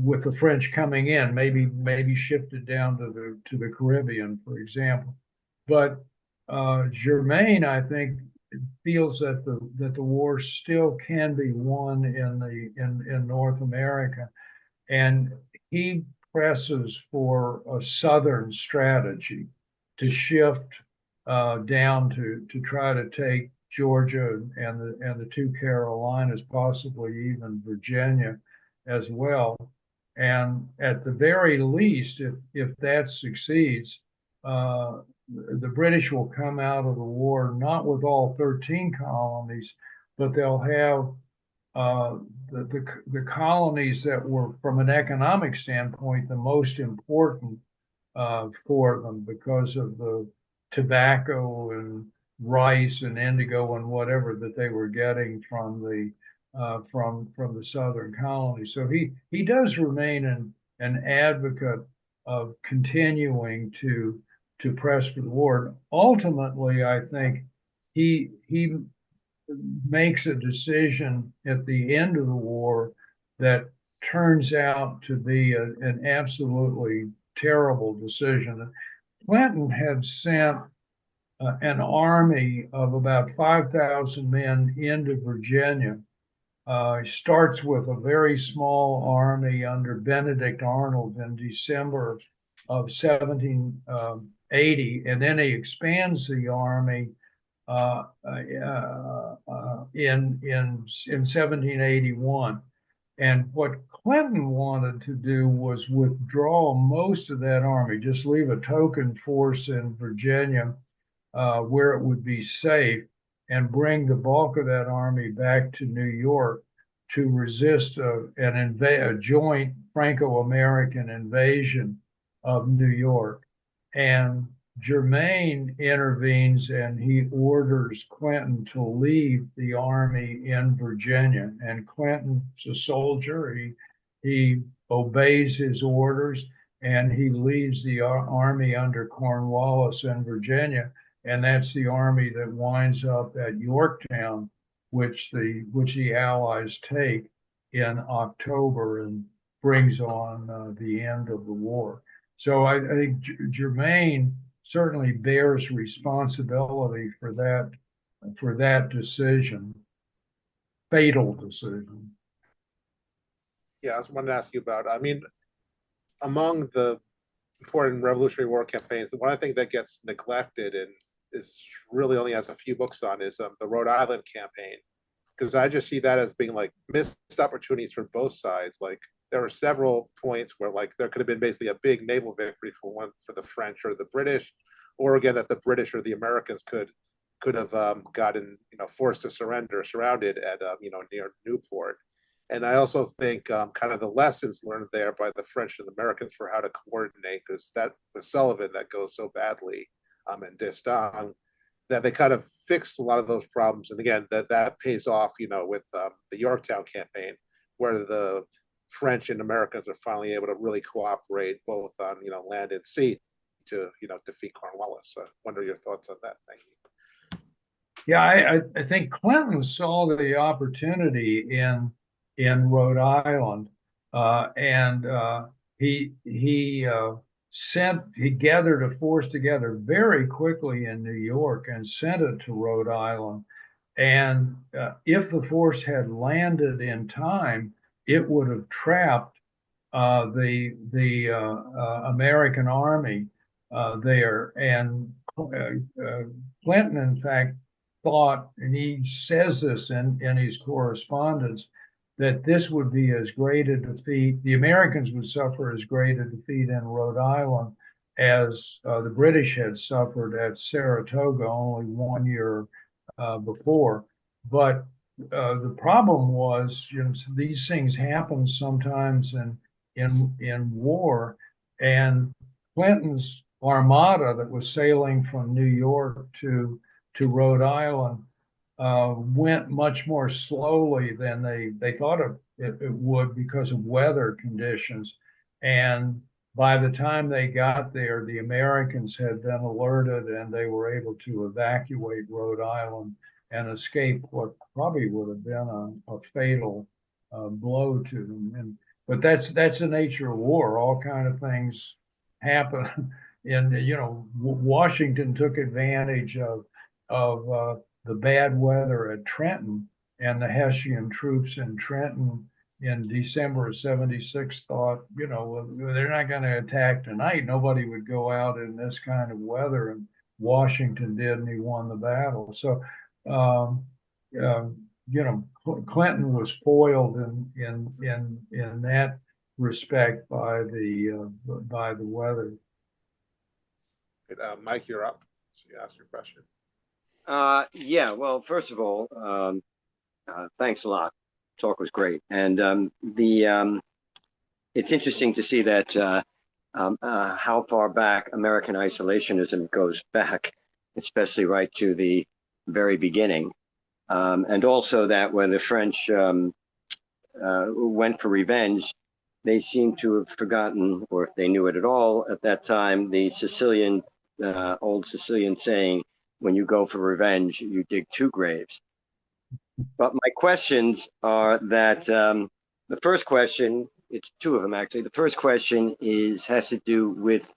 with the French coming in, maybe shifted down to the Caribbean, for example. But Germain, I think, feels that the war still can be won in North America, and he presses for a southern strategy to shift down to try to take Georgia and the 2 Carolinas, possibly even Virginia as well. And at the very least, if that succeeds, the British will come out of the war not with all 13 colonies, but they'll have the colonies that were, from an economic standpoint, the most important for them because of the tobacco rice and indigo and whatever that they were getting from the southern colonies. So he does remain an advocate of continuing to press for the war. Ultimately, I think he makes a decision at the end of the war that turns out to be an absolutely terrible decision. Clinton had sent an army of about 5,000 men into Virginia. He starts with a very small army under Benedict Arnold in December of 1780, and then he expands the army in 1781. And what Clinton wanted to do was withdraw most of that army, just leave a token force in Virginia where it would be safe, and bring the bulk of that army back to New York to resist a joint Franco-American invasion of New York. And Germain intervenes and he orders Clinton to leave the army in Virginia. And Clinton's a soldier. He obeys his orders and he leaves the army under Cornwallis in Virginia. And that's the army that winds up at Yorktown, which the Allies take in October and brings on the end of the war. So I think Germain certainly bears responsibility for that decision, fatal decision. Yeah, I was wanted to ask you about, I mean, among the important Revolutionary War campaigns, the one I think that gets neglected and is really only has a few books on is the Rhode Island campaign, because I just see that as being like missed opportunities for both sides. Like there were several points where like there could have been basically a big naval victory for the French or the British, or again that the British or the Americans could have gotten forced to surrounded at near Newport. And I also think kind of the lessons learned there by the French and the Americans for how to coordinate, because that was Sullivan that goes so badly and D'Estaing, that they kind of fixed a lot of those problems. And again, that pays off, with the Yorktown campaign, where the French and Americans are finally able to really cooperate both on land and sea to defeat Cornwallis. So I wonder your thoughts on that. Thank you. Yeah, I think Clinton saw the opportunity in Rhode Island, and he gathered a force together very quickly in New York and sent it to Rhode Island. And if the force had landed in time, it would have trapped the American army there. And Clinton, in fact, thought, and he says this in his correspondence, that this would be as great a defeat, the Americans would suffer as great a defeat in Rhode Island as the British had suffered at Saratoga only 1 year before. But the problem was, these things happen sometimes in war, and Clinton's armada that was sailing from New York to Rhode Island went much more slowly than they thought it would because of weather conditions. And by the time they got there, the Americans had been alerted and they were able to evacuate Rhode Island and escape what probably would have been a fatal blow to them. But that's the nature of war. All kind of things happen. And Washington took advantage of the bad weather at Trenton, and the Hessian troops in Trenton in December of 76 thought, they're not going to attack tonight. Nobody would go out in this kind of weather, and Washington did, and he won the battle. So, Clinton was foiled in that respect by the weather. Mike, you're up. So you ask your question. Yeah, well, first of all, thanks a lot. Talk was great. And it's interesting to see that how far back American isolationism goes back. especially right to the very beginning. And also that when the French went for revenge, they seem to have forgotten, or if they knew it at all at that time, the Sicilian, old Sicilian saying, when you go for revenge, you dig two graves. But my questions are that the first question, it's two of them actually. The first question has to do with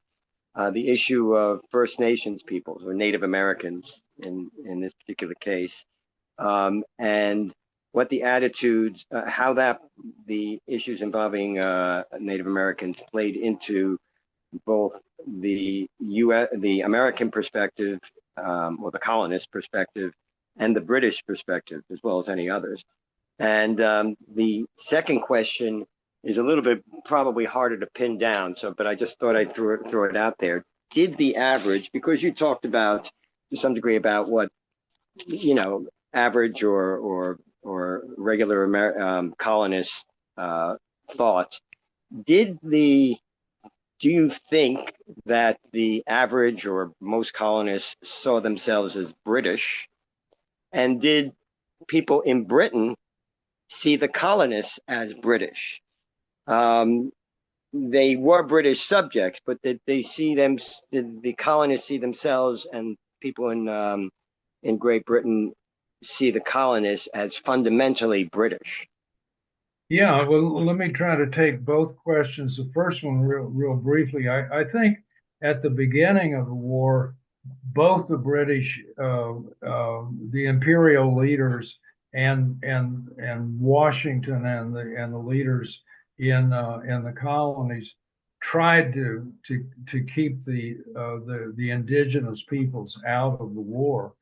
the issue of First Nations peoples or Native Americans in this particular case, and what the attitudes, how the issues involving Native Americans played into both the American perspective, or the colonist perspective, and the British perspective, as well as any others. And the second question is a little bit probably harder to pin down. But I just thought I'd throw it out there. Did the average, because you talked about to some degree about what average or regular colonists thought, do you think that the average or most colonists saw themselves as British? And did people in Britain see the colonists as British? They were British subjects, but did the colonists see themselves, and people in Great Britain see the colonists as fundamentally British? Yeah, well, let me try to take both questions. The first one real briefly. I think at the beginning of the war, both the British, the imperial leaders, and Washington and the leaders in the colonies tried to keep the indigenous peoples out of the war,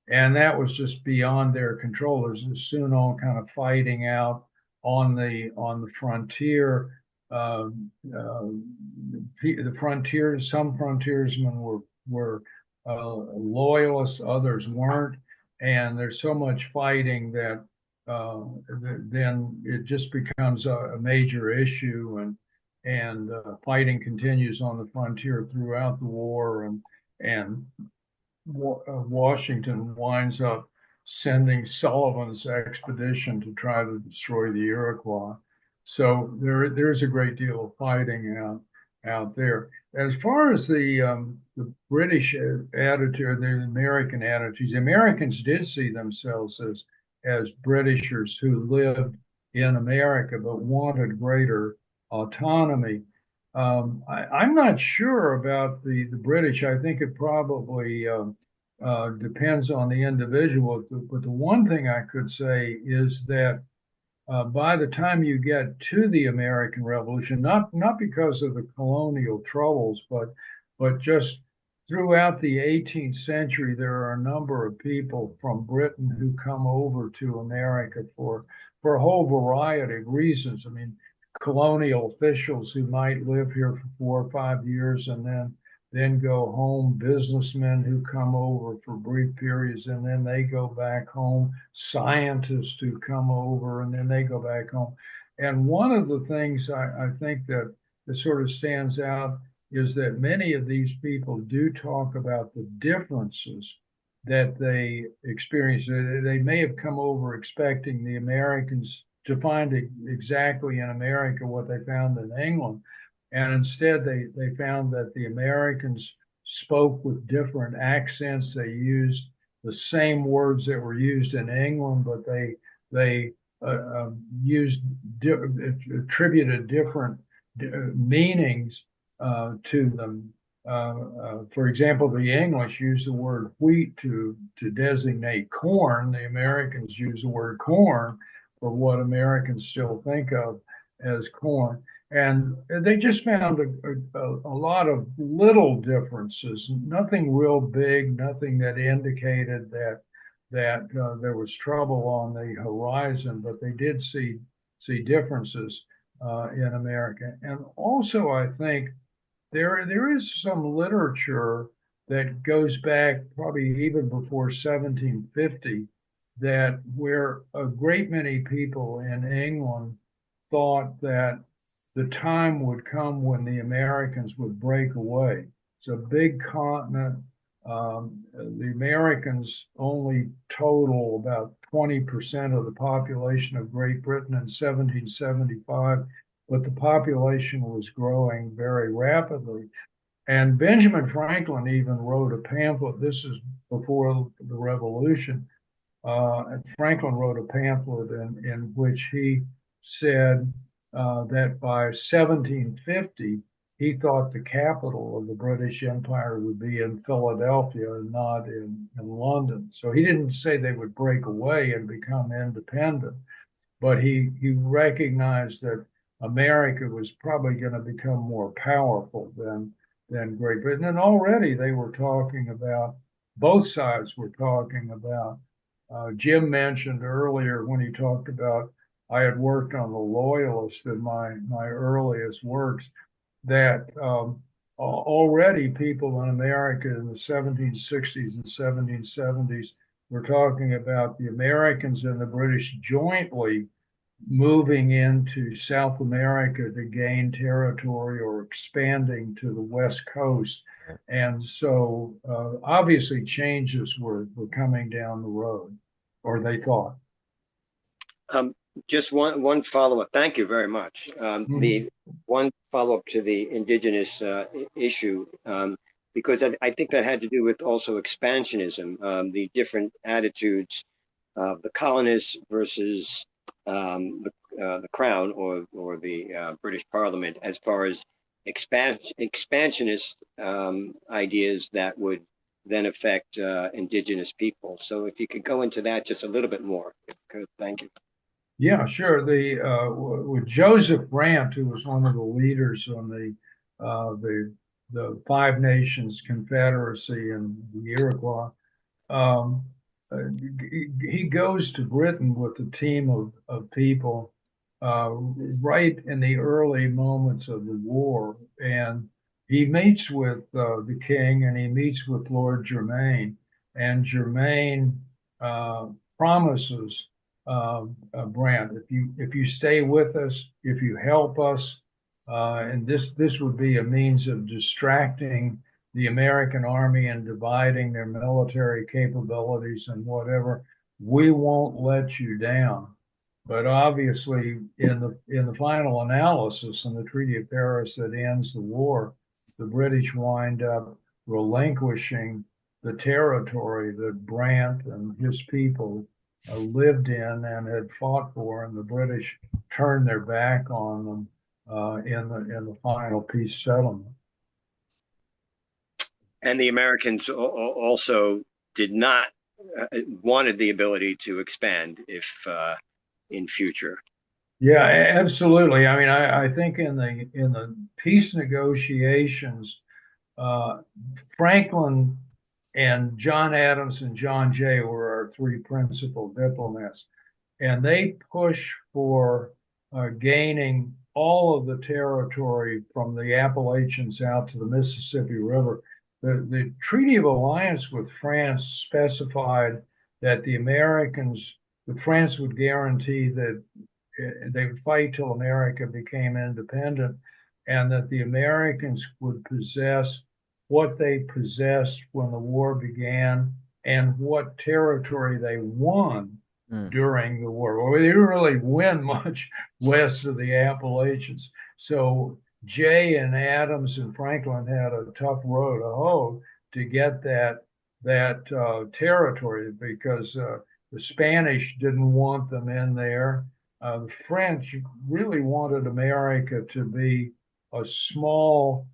and that was just beyond their control. There's soon all kind of fighting out on the frontier. The frontiers, some frontiersmen were loyalists, others weren't, and there's so much fighting that then it just becomes a major issue, and fighting continues on the frontier throughout the war, and Washington winds up sending Sullivan's expedition to try to destroy the Iroquois. So there's a great deal of fighting out there. As far as the British attitude, the American attitudes, the Americans did see themselves as Britishers who lived in America but wanted greater autonomy. I'm not sure about the British. I think it probably depends on the individual. But the one thing I could say is that by the time you get to the American Revolution, not because of the colonial troubles, but just throughout the 18th century, there are a number of people from Britain who come over to America for a whole variety of reasons. I mean, colonial officials who might live here for 4 or 5 years and then go home, businessmen who come over for brief periods and then they go back home, scientists who come over and then they go back home. And one of the things I think that sort of stands out is that many of these people do talk about the differences that they experience. They may have come over expecting the Americans to find exactly in America what they found in England. And instead, they found that the Americans spoke with different accents. They used the same words that were used in England, but they attributed different meanings to them. For example, the English use the word wheat to designate corn. The Americans use the word corn for what Americans still think of as corn. And they just found a lot of little differences, nothing real big, nothing that indicated that there was trouble on the horizon, but they did see differences in America. And also, I think there is some literature that goes back probably even before 1750, that where a great many people in England thought that the time would come when the Americans would break away. It's a big continent. The Americans only total about 20% of the population of Great Britain in 1775, but the population was growing very rapidly. And Benjamin Franklin even wrote a pamphlet. This is before the Revolution. Franklin wrote a pamphlet in which he said that by 1750, he thought the capital of the British Empire would be in Philadelphia and not in London. So he didn't say they would break away and become independent, but he recognized that America was probably going to become more powerful than Great Britain. And already they were talking about, both sides were talking about, Jim mentioned earlier when he talked about, I had worked on the Loyalists in my earliest works, that already people in America in the 1760s and 1770s were talking about the Americans and the British jointly moving into South America to gain territory or expanding to the West Coast. And so obviously changes were coming down the road, or they thought. Just one follow-up. Thank you very much. The one follow-up to the indigenous issue, because I think that had to do with also expansionism, the different attitudes of the colonists versus the Crown or the British Parliament as far as expansionist ideas that would then affect indigenous people. So if you could go into that just a little bit more. Good, thank you. Yeah, sure. With Joseph Brant, who was one of the leaders on the Five Nations Confederacy and the Iroquois, he goes to Britain with a team of people right in the early moments of the war, and he meets with the king and he meets with Lord Germain, and Germain promises Brant, if you stay with us, if you help us, and this would be a means of distracting the American army and dividing their military capabilities and whatever, we won't let you down. But obviously, in the final analysis, in the Treaty of Paris that ends the war, the British wind up relinquishing the territory that Brant and his people lived in and had fought for, and the British turned their back on them in the final peace settlement. And the Americans also did not wanted the ability to expand if in future. Yeah, absolutely. I mean, I think in the peace negotiations, Franklin and John Adams and John Jay were our three principal diplomats, and they pushed for gaining all of the territory from the Appalachians out to the Mississippi River. The Treaty of Alliance with France specified that France would guarantee that they would fight till America became independent, and that the Americans would possess what they possessed when the war began and what territory they won during the war. Well, they didn't really win much west of the Appalachians. So Jay and Adams and Franklin had a tough road to hoe to get that territory, because the Spanish didn't want them in there. The French really wanted America to be a small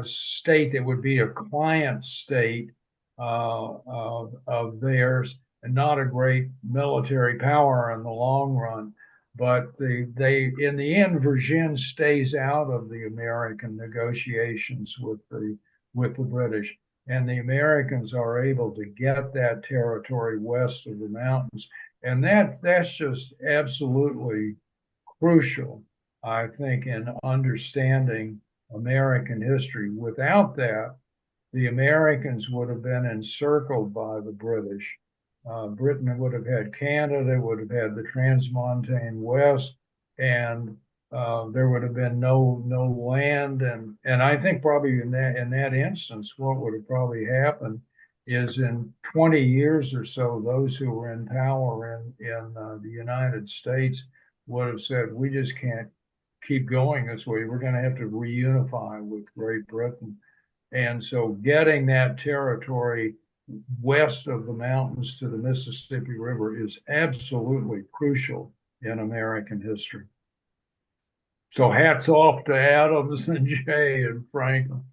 state that would be a client state of theirs, and not a great military power in the long run. But they in the end, Vergennes stays out of the American negotiations with the British, and the Americans are able to get that territory west of the mountains, and that's just absolutely crucial, I think, in understanding American history. Without that, the Americans would have been encircled by the British. Britain would have had Canada, would have had the Transmontane West, and there would have been no land. And I think probably in that instance, what would have probably happened is in 20 years or so, those who were in power in the United States would have said, we just can't keep going this way. We're going to have to reunify with Great Britain. And so getting that territory west of the mountains to the Mississippi River is absolutely crucial in American history. So hats off to Adams and Jay and Franklin.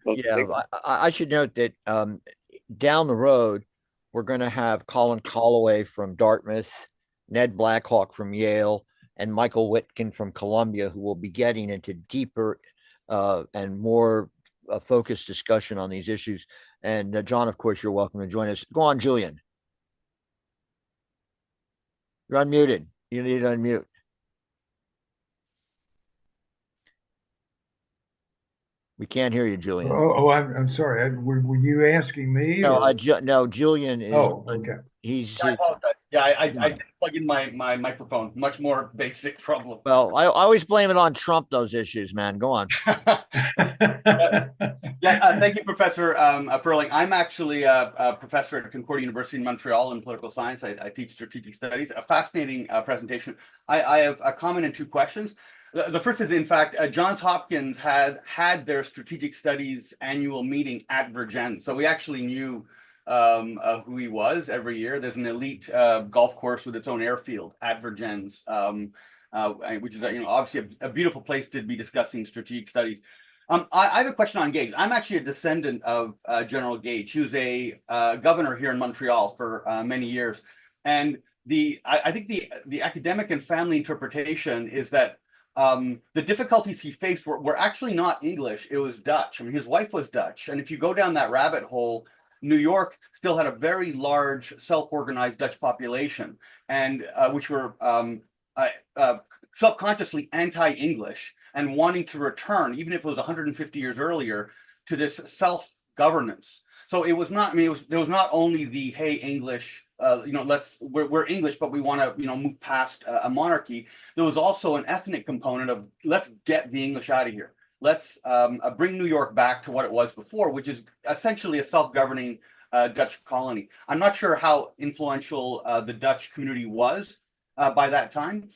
Yeah, I should note that down the road, we're going to have Colin Calloway from Dartmouth, Ned Blackhawk from Yale, and Michael Witkin from Columbia, who will be getting into deeper and more focused discussion on these issues. And John, of course, you're welcome to join us. Go on, Julian. You're unmuted. You need to unmute. We can't hear you, Julian. I'm sorry. Were you asking me? No, no, Julian is. Oh, okay. He's. I apologize. Yeah, I didn't plug in my microphone. Much more basic problem. Well, I always blame it on Trump, those issues, man. Go on. Yeah, thank you, Professor Ferling. I'm actually a professor at Concordia University in Montreal in political science. I teach strategic studies. A fascinating presentation. I have a comment and two questions. The first is, in fact, Johns Hopkins had their strategic studies annual meeting at Vergennes. So we actually knew who he was every year. There's an elite golf course with its own airfield at Vergennes, which is obviously a beautiful place to be discussing strategic studies. I have a question on Gage. I'm actually a descendant of General Gage. He was a governor here in Montreal for many years. And I think the academic and family interpretation is that the difficulties he faced were actually not English, it was Dutch. I mean, his wife was Dutch. And if you go down that rabbit hole, New York still had a very large self-organized Dutch population, and which were self-consciously anti-English and wanting to return, even if it was 150 years earlier, to this self-governance. So it was not, I mean, there was not only the, hey, English, we're English, but we want to, move past a monarchy. There was also an ethnic component of, let's get the English out of here. Let's bring New York back to what it was before, which is essentially a self-governing Dutch colony. I'm not sure how influential the Dutch community was by that time,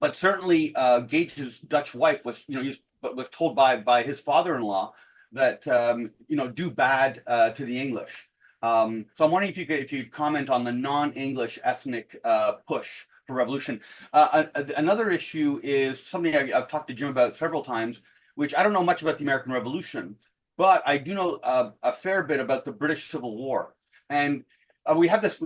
but certainly Gage's Dutch wife was, was told by his father-in-law that do bad to the English. So I'm wondering if you comment on the non-English ethnic push for revolution. Another issue is something I've talked to Jim about several times, which I don't know much about the American Revolution, but I do know a fair bit about the British Civil War. And we have this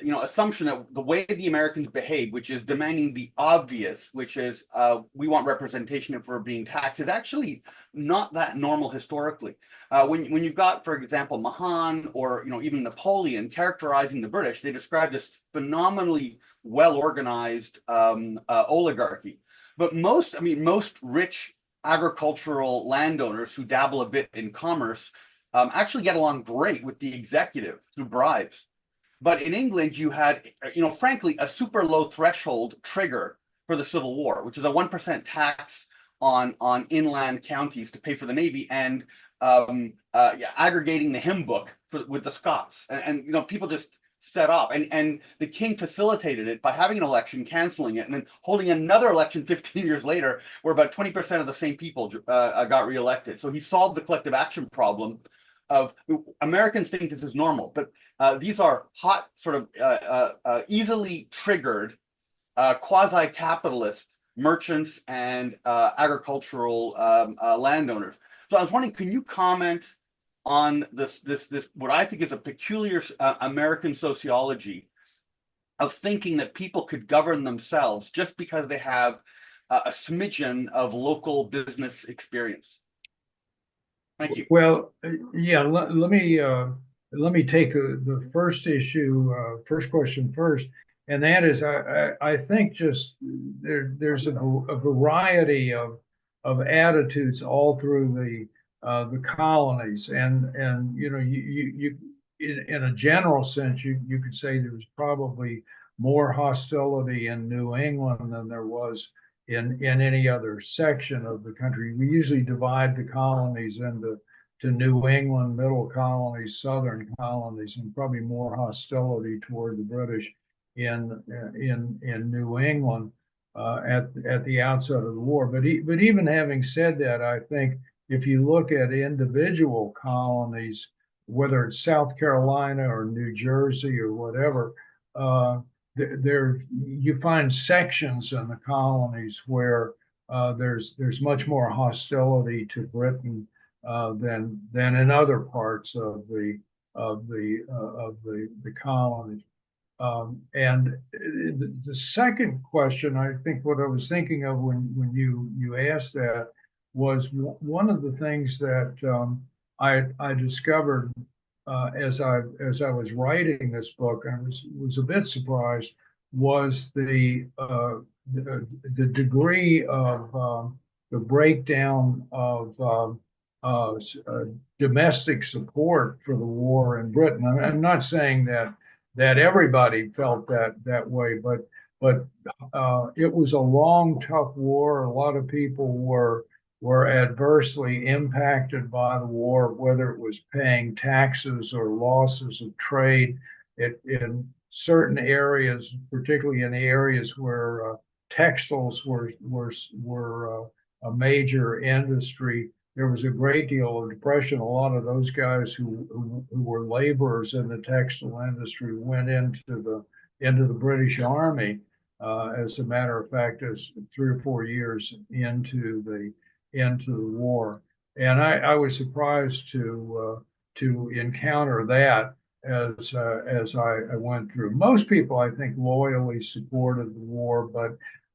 assumption that the way the Americans behave, which is demanding the obvious, which is we want representation if we're being taxed, is actually not that normal historically. When you've got, for example, Mahan or even Napoleon characterizing the British, they describe this phenomenally well-organized oligarchy. But most rich agricultural landowners who dabble a bit in commerce actually get along great with the executive through bribes. But in England, you had, frankly, a super low threshold trigger for the Civil War, which is a 1% tax on inland counties to pay for the Navy, and aggregating the hymn book with the Scots. And people just set off. And the king facilitated it by having an election, canceling it, and then holding another election 15 years later, where about 20% of the same people got reelected. So he solved the collective action problem of Americans think this is normal, but these are hot, sort of easily triggered quasi-capitalist merchants and agricultural landowners. So I was wondering, can you comment on this what I think is a peculiar American sociology of thinking that people could govern themselves just because they have a smidgen of local business experience? Thank you. Well, yeah, let me take the first issue, first question first, and that is, I think just there's a variety of attitudes all through the colonies, and you in a general sense you could say there was probably more hostility in New England than there was in any other section of the country. We usually divide the colonies into New England, middle colonies, southern colonies, and probably more hostility toward the British in New England at the outset of the war. But even having said that, I think if you look at individual colonies, whether it's South Carolina or New Jersey or whatever, there you find sections in the colonies where there's much more hostility to Britain than in other parts of the colony. And the second question, I think what I was thinking of when you asked that was one of the things that I discovered as I was writing this book, and was a bit surprised, was the degree of the breakdown of domestic support for the war in Britain. I'm not saying that everybody felt that way, but it was a long, tough war. A lot of people were adversely impacted by the war, whether it was paying taxes or losses of trade. In certain areas, particularly in the areas where textiles were a major industry, there was a great deal of depression. A lot of those guys who were laborers in the textile industry went into the British Army. As a matter of fact, as 3 or 4 years into the war, and I was surprised to encounter that as I went through. Most people, I think, loyally supported the war,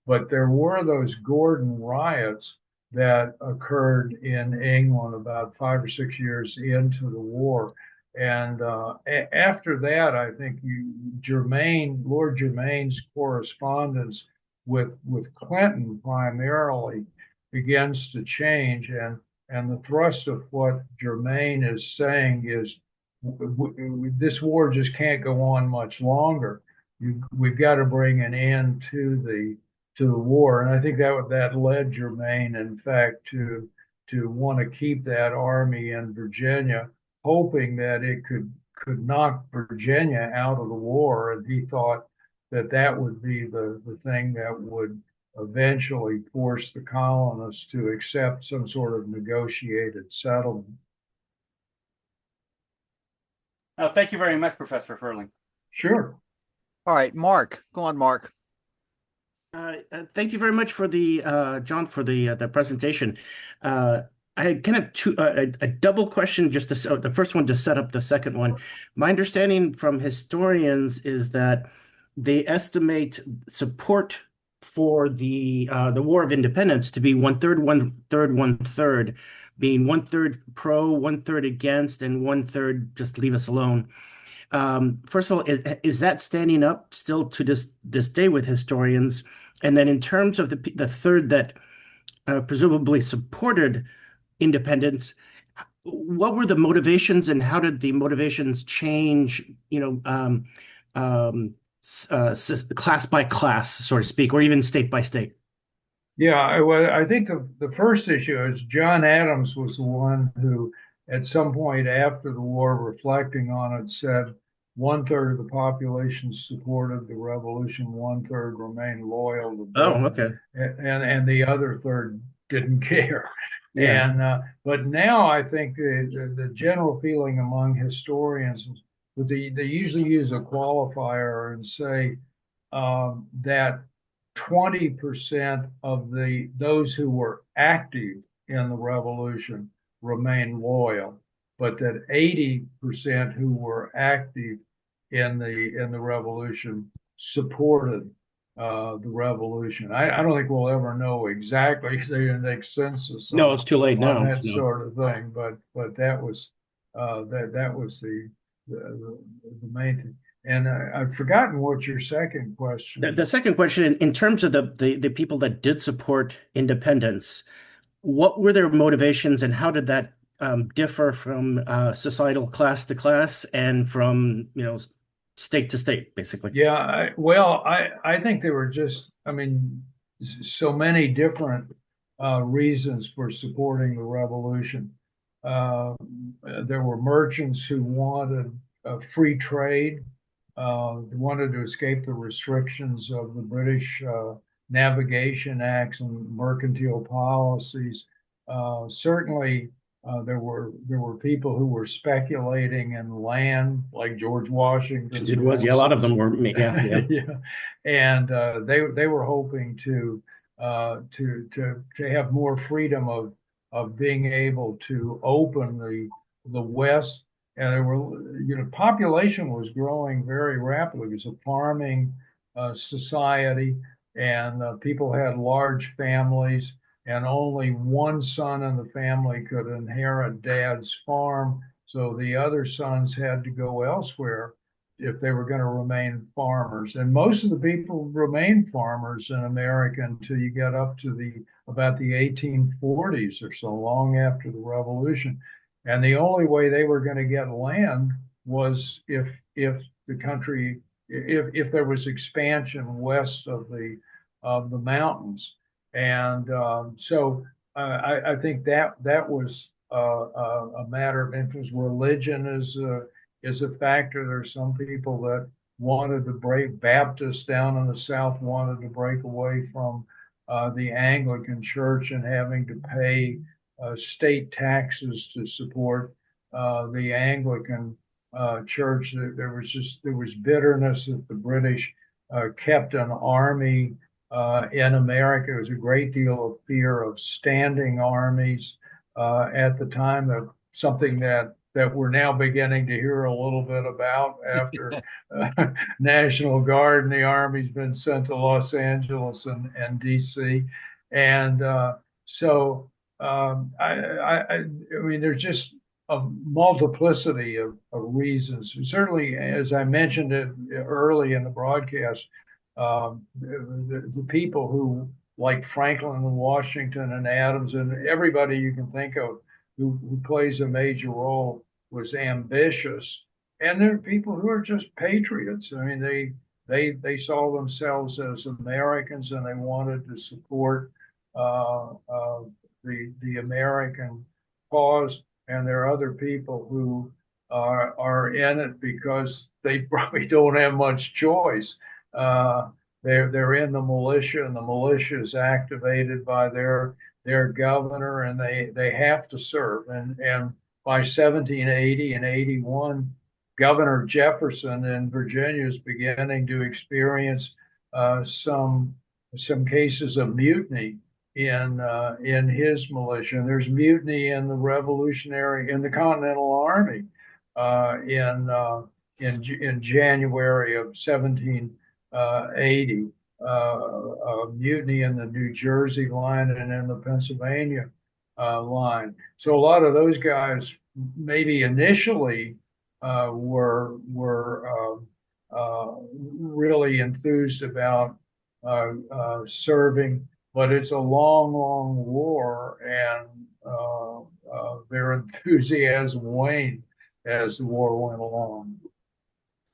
but there were those Gordon riots that occurred in England about 5 or 6 years into the war. And after that, I think Lord Germain's correspondence with Clinton primarily begins to change. And the thrust of what Germain is saying is this war just can't go on much longer. We've got to bring an end to the war. And I think that led Germain, in fact, to want to keep that army in Virginia, hoping that it could knock Virginia out of the war. And he thought that would be the thing that would eventually force the colonists to accept some sort of negotiated settlement. Thank you very much, Professor Ferling. Sure. All right, Mark. Go on, Mark. Thank you very much for John, for the presentation. I had kind of a double question, just the first one to set up the second one. My understanding from historians is that they estimate support for the War of Independence to be 1/3, 1/3, 1/3, being 1/3 pro, 1/3 against, and 1/3 just leave us alone. First of all, is that standing up still to this day with historians? And then in terms of the third that presumably supported independence, what were the motivations and how did the motivations change, class by class, so to speak, or even state by state? Yeah, I think the first issue is John Adams was the one who, at some point after the war, reflecting on it, said 1/3 of the population supported the revolution, 1/3 remained loyal to Britain. Oh, okay. And the other third didn't care. Yeah. And but now I think the general feeling among historians is that they usually use a qualifier and say that 20% of those who were active in the revolution remain loyal, but that 80% who were active in the revolution supported the revolution. I don't think we'll ever know exactly. They didn't make census. No, it's too late now. That No. sort of thing. But that was that was the main thing. And I've forgotten what your second question. The second question, in terms of the people that did support independence, what were their motivations and how did that differ from societal class to class and from state to state, basically? Yeah, I think there were just, so many different reasons for supporting the revolution. Uh, there were merchants who wanted free trade, wanted to escape the restrictions of the British navigation acts and mercantile policies. Certainly, there were people who were speculating in land, like George Washington. It was, yeah, a lot of them were, yeah. Yeah, and they were hoping to have more freedom of being able to open the West. And there were, population was growing very rapidly. It was a farming society, and people had large families, and only one son in the family could inherit dad's farm. So the other sons had to go elsewhere if they were going to remain farmers. And most of the people remained farmers in America until you get up to about the 1840s or so, long after the Revolution. And the only way they were going to get land was if the country, if there was expansion west of the mountains. And so I think that was a matter of interest. Religion is a factor. There's some people that wanted to break, Baptists down in the South wanted to break away from the Anglican Church and having to pay state taxes to support the Anglican Church. There was bitterness that the British kept an army in America. There was a great deal of fear of standing armies at the time, of something that we're now beginning to hear a little bit about after National Guard and the Army's been sent to Los Angeles and DC. And so I mean, there's just a multiplicity of reasons. Certainly, as I mentioned it early in the broadcast, the people who, like Franklin and Washington and Adams and everybody you can think of who plays a major role, was ambitious. And there are people who are just patriots. I mean, they saw themselves as Americans, and they wanted to support the American cause. And there are other people who are in it because they probably don't have much choice. They're in the militia, and the militia is activated by their governor, and they have to serve. And by 1780 and 81, Governor Jefferson in Virginia is beginning to experience some cases of mutiny in his militia. And there's mutiny in the Continental Army in January of 1780. Mutiny in the New Jersey line and in the Pennsylvania line. So a lot of those guys maybe initially were really enthused about serving, but it's a long war, and their enthusiasm waned as the war went along.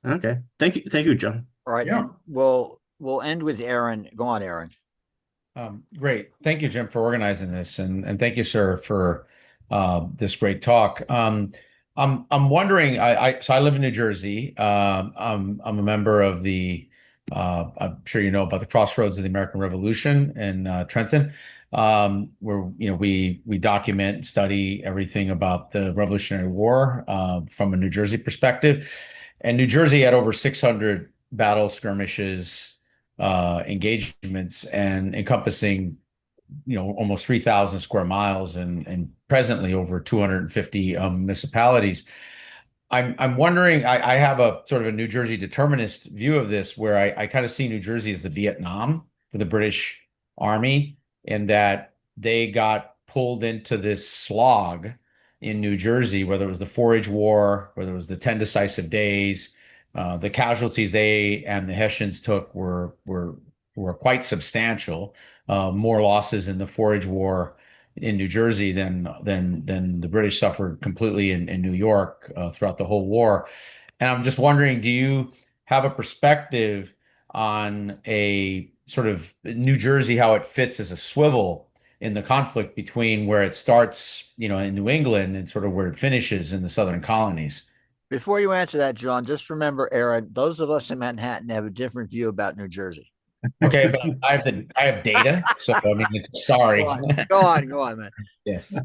Okay, thank you, John. All right, Yeah. we'll end with Aaron. Go on, Aaron. Great. Thank you, Jim, for organizing this, and thank you, sir, for this great talk. I'm wondering. So I live in New Jersey. I'm a member of the. I'm sure you know about the Crossroads of the American Revolution in Trenton, where we document and study everything about the Revolutionary War from a New Jersey perspective. And New Jersey had over 600 battle skirmishes, engagements, and encompassing almost 3,000 square miles and presently over 250 municipalities. I'm wondering, I have a sort of a New Jersey determinist view of this, where I kind of see New Jersey as the Vietnam for the British Army, in that they got pulled into this slog in New Jersey, whether it was the 4-H War, whether it was the 10 decisive days. The casualties they and the Hessians took were quite substantial. More losses in the 4-H War in New Jersey than the British suffered completely in New York throughout the whole war. And I'm just wondering, do you have a perspective on a sort of New Jersey, how it fits as a swivel in the conflict between where it starts, in New England and sort of where it finishes in the southern colonies. Before you answer that, John, just remember, Aaron, those of us in Manhattan have a different view about New Jersey. Okay, but I have data, so I mean, sorry. Go on, man. Yes.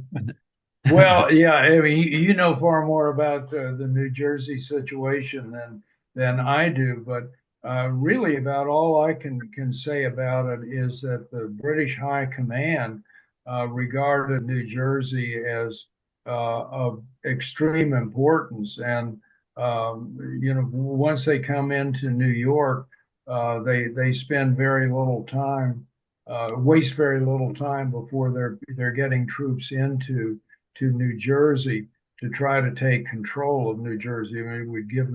Well, yeah, I mean, you know far more about the New Jersey situation than I do, but really about all I can say about it is that the British High Command regarded New Jersey as of extreme importance, and once they come into New York, they spend very little time, waste very little time before they're getting troops into New Jersey to try to take control of New Jersey. I mean, we'd give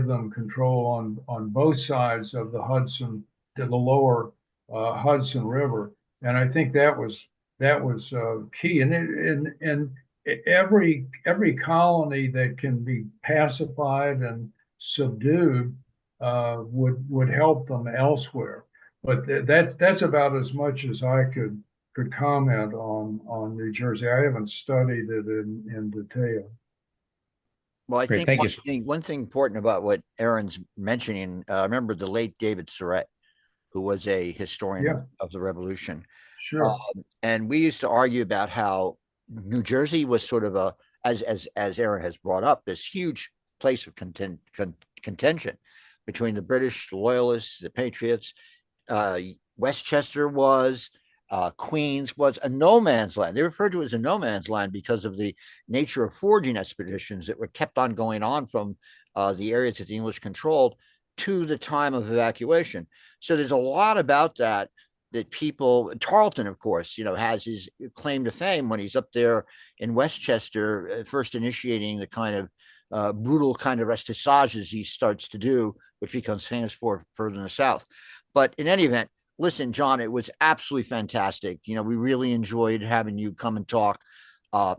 them control on both sides of the Hudson, to the lower Hudson River, and I think that was key. And every colony that can be pacified and subdued would help them elsewhere. But that's about as much as I could comment on New Jersey. I haven't studied it in detail. Well, I Great, think thank you. one thing important about what Aaron's mentioning, I remember the late David Surratt, who was a historian of the Revolution. Sure. And we used to argue about how New Jersey was sort of as Aaron has brought up, this huge place of contention between the British, the Loyalists, the Patriots. Westchester was, Queens was a no man's land. They referred to it as a no man's land because of the nature of foraging expeditions that were kept on going on from the areas that the English controlled to the time of evacuation. So there's a lot about that people, Tarleton, of course, has his claim to fame when he's up there in Westchester, first initiating the kind of brutal kind of restisages he starts to do, which becomes famous for further in the South. But in any event, listen, John, it was absolutely fantastic. We really enjoyed having you come and talk.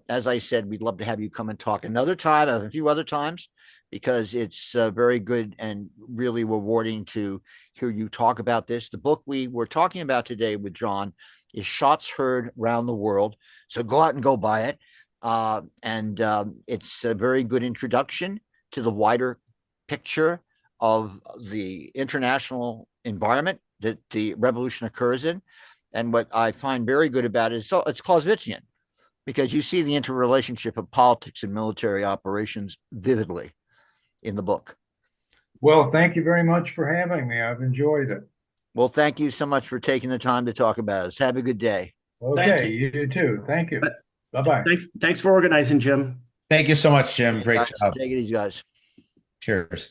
As I said, we'd love to have you come and talk another time, a few other times, because it's very good and really rewarding to hear you talk about this. The book we were talking about today with John is Shots Heard Round the World. So go out and go buy it. And it's a very good introduction to the wider picture of the international environment that the revolution occurs in. And what I find very good about it is it's Clausewitzian, because you see the interrelationship of politics and military operations vividly in the book. Well, thank you very much for having me. I've enjoyed it. Well, thank you so much for taking the time to talk about us. Have a good day. Okay, you too. Thank you. Bye-bye. Thanks for organizing, Jim. Thank you so much, Jim. Hey, Great guys, job. take it easy, guys. Cheers.